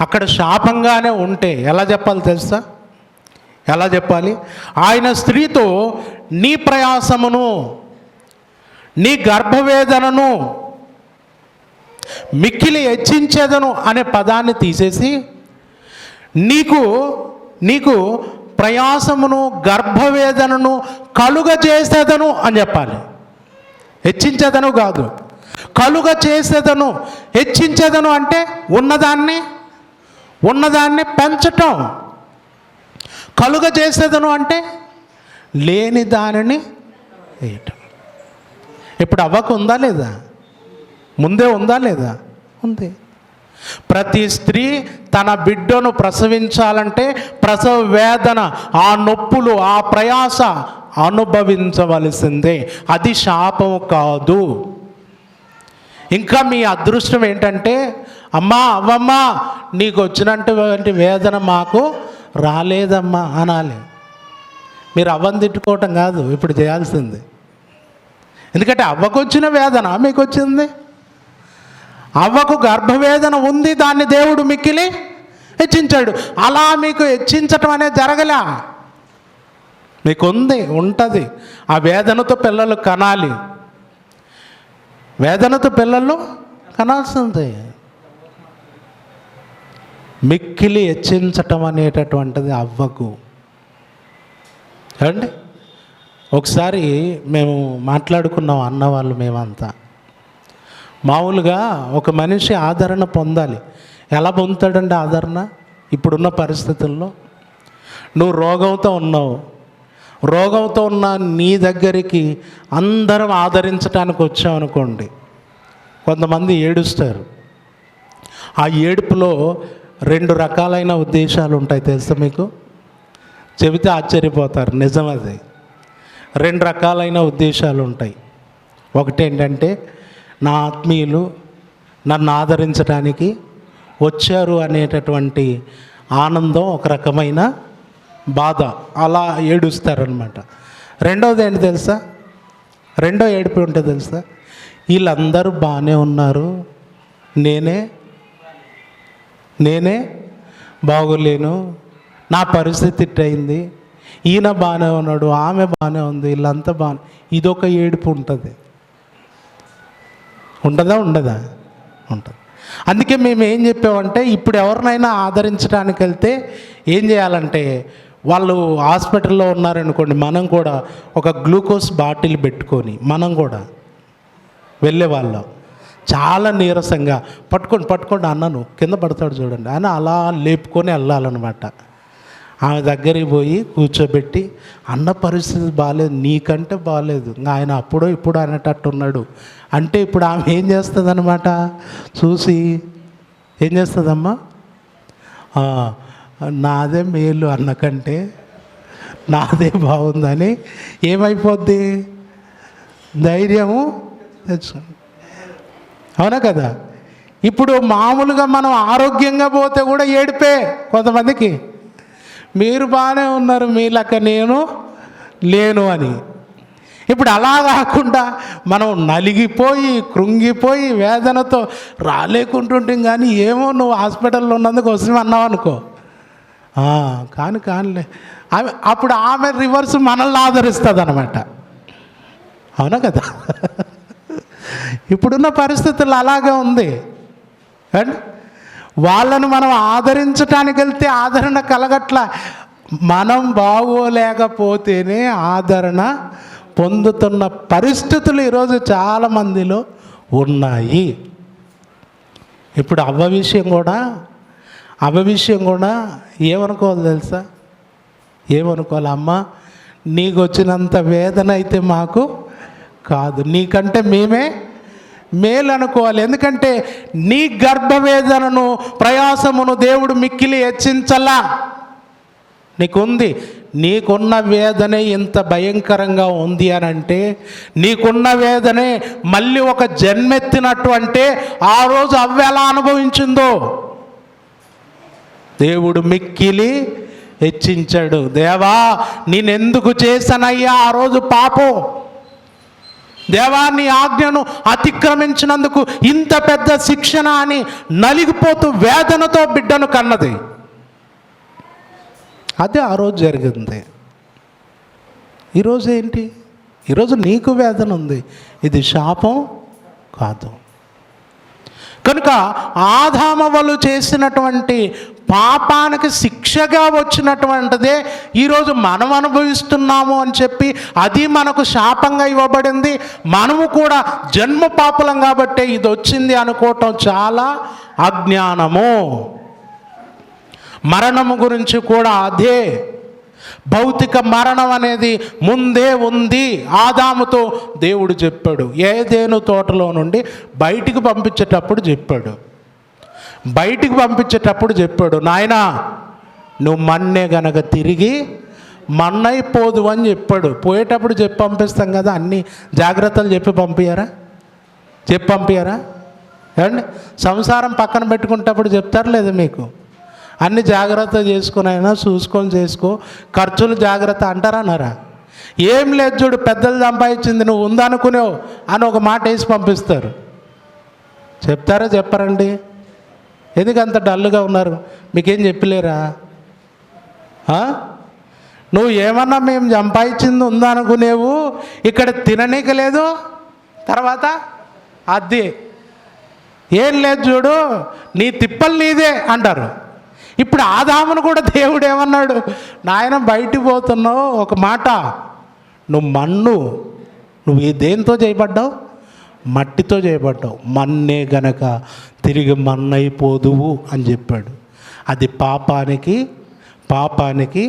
అక్కడ శాపంగానే ఉంటే ఎలా చెప్పాలి తెలుసా? ఎలా చెప్పాలి? ఆయన స్త్రీతో, నీ ప్రయాసమును నీ గర్భవేదనను మిక్కిలి హెచ్చించేదను అనే పదాన్ని తీసేసి నీకు ప్రయాసమును గర్భవేదనను కలుగజేసేదను అని చెప్పాలి. హెచ్చించేదను కాదు, కలుగజేసేదను. హెచ్చించేదను అంటే ఉన్నదాన్ని పెంచటం. కలుగజేసేదను అంటే లేని దానిని వేయటం. ఇప్పుడు అవ్వకు ఉందా లేదా? ముందే ఉందా లేదా? ఉంది. ప్రతి స్త్రీ తన బిడ్డను ప్రసవించాలంటే ప్రసవ వేదన, ఆ నొప్పులు, ఆ ప్రయాస అనుభవించవలసిందే. అది శాపం కాదు. ఇంకా మీ అదృష్టం ఏంటంటే, అవ్వమ్మా నీకు వచ్చినటువంటి వేదన మాకు రాలేదమ్మా అనాలి. మీరు అవ్వని తిట్టుకోవటం కాదు ఇప్పుడు చేయాల్సింది. ఎందుకంటే అవ్వకు వచ్చిన వేదన మీకు వచ్చింది. అవ్వకు గర్భవేదన ఉంది, దాన్ని దేవుడు మిక్కిలి హెచ్చించాడు. అలా మీకు హెచ్చించటం అనేది జరగలా. మీకు ఉంటుంది. ఆ వేదనతో పిల్లలు కనాలి. వేదనతో పిల్లలు కనాల్సిందే. మిక్కిలి హెచ్చించటం అనేటటువంటిది అవ్వకు. చూడండి, ఒకసారి మేము మాట్లాడుకున్నాం అన్నవాళ్ళు మేమంతా. మామూలుగా ఒక మనిషి ఆదరణ పొందాలి. ఎలా పొందుతాడండి ఆదరణ? ఇప్పుడున్న పరిస్థితుల్లో నువ్వు రోగంతో ఉన్న నీ దగ్గరికి అందరం ఆదరించడానికి వచ్చామనుకోండి, కొంతమంది ఏడుస్తారు. ఆ ఏడుపులో 2 రకాలైన ఉద్దేశాలు ఉంటాయి తెలుసా మీకు? చెబితే ఆశ్చర్యపోతారు. నిజం అది. 2 రకాలైన ఉద్దేశాలు ఉంటాయి. ఒకటేంటంటే, నా ఆత్మీయులు నన్ను ఆదరించడానికి వచ్చారు అనేటటువంటి ఆనందం, ఒక రకమైన బాధ, అలా ఏడుస్తారనమాట. రెండవది ఏంటి తెలుసా? రెండో ఏడుపు ఉంటే తెలుసా? వీళ్ళందరూ బాగానే ఉన్నారు, నేనే బాగోలేను, నా పరిస్థితి ఇట్టయింది, ఈయన బాగానే ఉన్నాడు, ఆమె బాగానే ఉంది, వీళ్ళంతా బాగా. ఇదొక ఏడుపు ఉంటుంది. ఉండదా? ఉంటుంది. అందుకే మేము ఏం చెప్పామంటే, ఇప్పుడు ఎవరినైనా ఆదరించడానికి వెళ్తే ఏం చేయాలంటే, వాళ్ళు హాస్పిటల్లో ఉన్నారనుకోండి, మనం కూడా ఒక గ్లూకోజ్ బాటిల్ పెట్టుకొని మనం కూడా వెళ్ళేవాళ్ళం. చాలా నీరసంగా పట్టుకోండి అన్నను కింద పడతాడు చూడండి అని అలా లేపుకొని వెళ్ళాలన్నమాట. ఆమె దగ్గరికి పోయి కూర్చోబెట్టి, అన్న పరిస్థితి బాగాలేదు, నీకంటే బాగాలేదు, ఆయన అప్పుడో ఇప్పుడు అనేటట్టు ఉన్నాడు అంటే, ఇప్పుడు ఆమె ఏం చేస్తుంది అనమాట, చూసి ఏం చేస్తుందమ్మా, నాదే మేలు అన్నకంటే నాదే బాగుందని ఏమైపోద్ది, ధైర్యము తెచ్చుకుంది. అవునా కదా? ఇప్పుడు మామూలుగా మనం ఆరోగ్యంగా పోతే కూడా ఏడిపే కొంతమందికి, మీరు బాగానే ఉన్నారు, మీ లెక్క నేను లేను అని. ఇప్పుడు అలా కాకుండా మనం నలిగిపోయి కృంగిపోయి వేదనతో రాలేకుంటుంటాం. కానీ ఏమో నువ్వు హాస్పిటల్లో ఉన్నందుకు వస్తామన్నావు అనుకో, కానిలే, అప్పుడు ఆమె రివర్స్ మనల్ని ఆదరిస్తుంది అనమాట. అవునా కదా? ఇప్పుడున్న పరిస్థితులు అలాగే ఉంది. అండ్ వాళ్ళను మనం ఆదరించడానికి వెళ్తే ఆదరణ కలగట్ల. మనం బాగోలేకపోతేనే ఆదరణ పొందుతున్న పరిస్థితులు ఈరోజు చాలామందిలో ఉన్నాయి. ఇప్పుడు అవ్వ విషయం కూడా ఏమనుకోవాలి తెలుసా? ఏమనుకోవాలి, అమ్మ నీకు వచ్చినంత వేదన అయితే మాకు కాదు, నీకంటే మేమే మేలు అనుకోవాలి. ఎందుకంటే నీ గర్భవేదనను ప్రయాసమును దేవుడు మిక్కిలి హెచ్చించలా. నీకున్న వేదనే ఇంత భయంకరంగా ఉంది అని అంటే, నీకున్న వేదనే మళ్ళీ ఒక జన్మెత్తినట్టు అంటే, ఆ రోజు అవ్వ ఎలా అనుభవించిందో దేవుడు మిక్కిలి హెచ్చించాడు. దేవా నేనెందుకు చేశానయ్యా ఆ రోజు పాపం, దేవా నీ ఆజ్ఞను అతిక్రమించినందుకు ఇంత పెద్ద శిక్షణ అని నలిగిపోతూ వేదనతో బిడ్డను కన్నది. అదే ఆ రోజు జరిగింది. ఈరోజు ఏంటి? ఈరోజు నీకు వేదన ఉంది, ఇది శాపం కాదు. కనుక ఆదామవలు చేసినటువంటి పాపానికి శిక్షగా వచ్చినటువంటిదే ఈరోజు మనం అనుభవిస్తున్నాము అని చెప్పి, అది మనకు శాపంగా ఇవ్వబడింది. మనము కూడా జన్మ పాపులం కాబట్టి ఇది వచ్చింది అనుకోవటం చాలా అజ్ఞానము. మరణము గురించి కూడా అదే. భౌతిక మరణం అనేది ముందే ఉంది. ఆదాముతో దేవుడు చెప్పాడు, ఏదేను తోటలో నుండి బయటికి పంపించేటప్పుడు చెప్పాడు, నాయనా నువ్వు మన్నే గనక తిరిగి మన్నైపోదు అని చెప్పాడు. పోయేటప్పుడు చెప్పి పంపిస్తాం కదా, అన్ని జాగ్రత్తలు చెప్పి పంపించారా ఏమండి? సంసారం పక్కన పెట్టుకునేటప్పుడు చెప్తారు లేదా మీకు? అన్ని జాగ్రత్త చేసుకునైనా చూసుకొని చేసుకో, ఖర్చులు జాగ్రత్త అంటారన్నారా? ఏం లేదు చూడు, పెద్దలు సంపాదించింది నువ్వు ఉందనుకునేవు అని ఒక మాట వేసి పంపిస్తారు. చెప్తారా చెప్పరండి? ఎందుకు అంత డల్గా ఉన్నారు? మీకేం చెప్పలేరా? నువ్వు ఏమన్నా మేము సంపాదించింది ఉందనుకునేవు, ఇక్కడ తిననీకి లేదు, తర్వాత అది ఏం లేదు చూడు, నీ తిప్పలు నీదే అంటారు. ఇప్పుడు ఆదామును కూడా దేవుడు ఏమన్నాడు, నాయన బయటికి పోతున్నావు, ఒక మాట, నువ్వు దేంతో చేయబడ్డావు? మట్టితో చేయబడ్డావు, మన్నే గనక తిరిగి మన్నైపోదువు అని చెప్పాడు. అది పాపానికి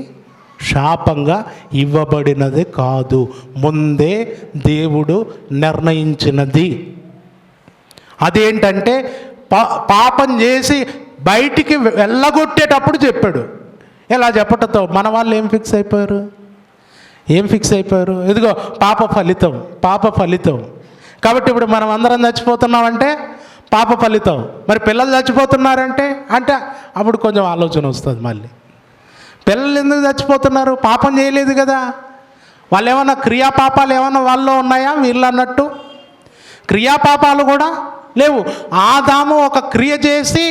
శాపంగా ఇవ్వబడినది కాదు, ముందే దేవుడు నిర్ణయించినది. అదేంటంటే పాపం చేసి బయటికి వెళ్ళగొట్టేటప్పుడు చెప్పాడు, ఇలా చెప్పటంతో మన వాళ్ళు ఏం ఫిక్స్ అయిపోయారు? ఇదిగో పాప ఫలితం, పాప ఫలితం. కాబట్టి ఇప్పుడు మనం అందరం చచ్చిపోతున్నామంటే పాప ఫలితం. మరి పిల్లలు చచ్చిపోతున్నారంటే అప్పుడు కొంచెం ఆలోచన వస్తుంది మళ్ళీ. పిల్లలు ఎందుకు చచ్చిపోతున్నారు? పాపం చేయలేదు కదా. వాళ్ళు ఏమన్నా క్రియాపాపాలు ఏమన్నా వాళ్ళలో ఉన్నాయా? వీళ్ళు అన్నట్టు క్రియాపాపాలు కూడా లేవు. ఆదాము ఒక క్రియ చేసి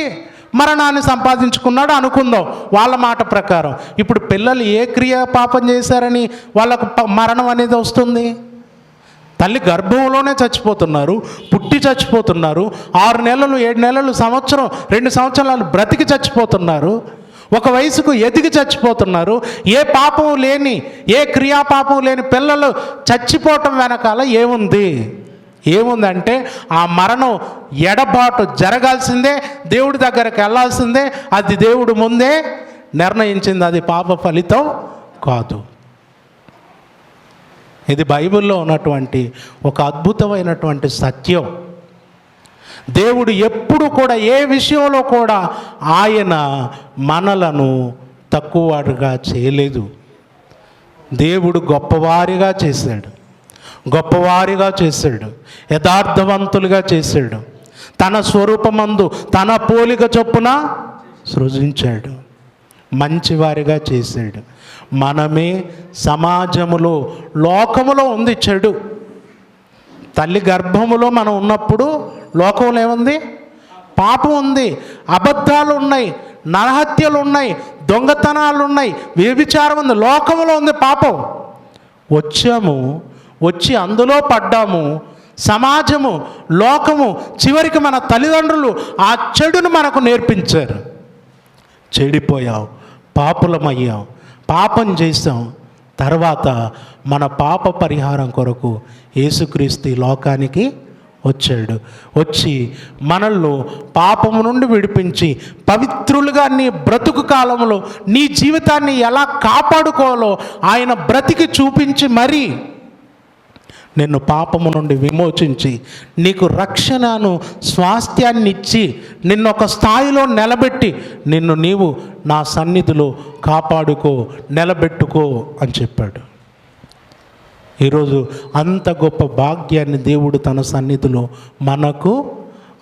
మరణాన్ని సంపాదించుకున్నాడు అనుకుందాం వాళ్ళ మాట ప్రకారం. ఇప్పుడు పిల్లలు ఏ క్రియ పాపం చేశారని వాళ్ళకు మరణం అనేది వస్తుంది? తల్లి గర్భంలోనే చచ్చిపోతున్నారు, పుట్టి చచ్చిపోతున్నారు, 6 నెలలు 7 నెలలు సంవత్సరం 2 సంవత్సరాలు బ్రతికి చచ్చిపోతున్నారు, ఒక వయసుకు ఎదిగి చచ్చిపోతున్నారు. ఏ పాపం లేని, ఏ క్రియాపాపం లేని పిల్లలు చచ్చిపోవటం వెనకాల ఏముందంటే ఆ మరణం ఎడబాటు జరగాల్సిందే, దేవుడి దగ్గరికి వెళ్ళాల్సిందే. అది దేవుడు ముందే నిర్ణయించింది, అది పాప ఫలితం కాదు. ఇది బైబిల్లో ఉన్నటువంటి ఒక అద్భుతమైనటువంటి సత్యం. దేవుడు ఎప్పుడు కూడా ఏ విషయంలో కూడా ఆయన మనలను తక్కువగా చేయలేదు. దేవుడు గొప్పవారిగా చేశాడు, యథార్థవంతులుగా చేశాడు, తన స్వరూపమందు తన పోలిక చొప్పున సృజించాడు, మంచివారిగా చేశాడు. మనమే సమాజములో, లోకములో ఉంది చెడు. తల్లి గర్భములో మనం ఉన్నప్పుడు లోకంలో ఏముంది? పాపం ఉంది, అబద్ధాలు ఉన్నాయి, నరహత్యలు ఉన్నాయి, దొంగతనాలు ఉన్నాయి, వ్యభిచారం ఉంది, లోకములో ఉంది పాపం. వచ్చి అందులో పడ్డాము. సమాజము, లోకము, చివరికి మన తల్లిదండ్రులు ఆ చెడును మనకు నేర్పించారు. చెడిపోయాం, పాపులమయ్యాం, పాపం చేసాం. తర్వాత మన పాప పరిహారం కొరకు యేసుక్రీస్తు ఈ లోకానికి వచ్చి మనల్ని పాపము నుండి విడిపించి పవిత్రులుగా నీ బ్రతుకు కాలంలో నీ జీవితాన్ని ఎలా కాపాడుకోవాలో ఆయన బ్రతికి చూపించి మరీ నిన్ను పాపము నుండి విమోచించి నీకు రక్షణను, స్వాస్థ్యాన్ని ఇచ్చి నిన్ను ఒక స్థాయిలో నిలబెట్టి నీవు నా సన్నిధిలో కాపాడుకో, నిలబెట్టుకో అని చెప్పాడు. ఈరోజు అంత గొప్ప భాగ్యాన్ని దేవుడు తన సన్నిధిలో మనకు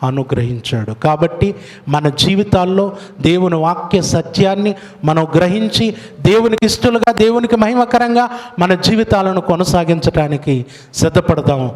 అనుగ్రహించాడు. కాబట్టి మన జీవితాల్లో దేవుని వాక్య సత్యాన్ని మనం గ్రహించి దేవునికి ఇష్టలుగా, దేవునికి మహిమకరంగా మన జీవితాలను కొనసాగించడానికి సిద్ధపడదాం.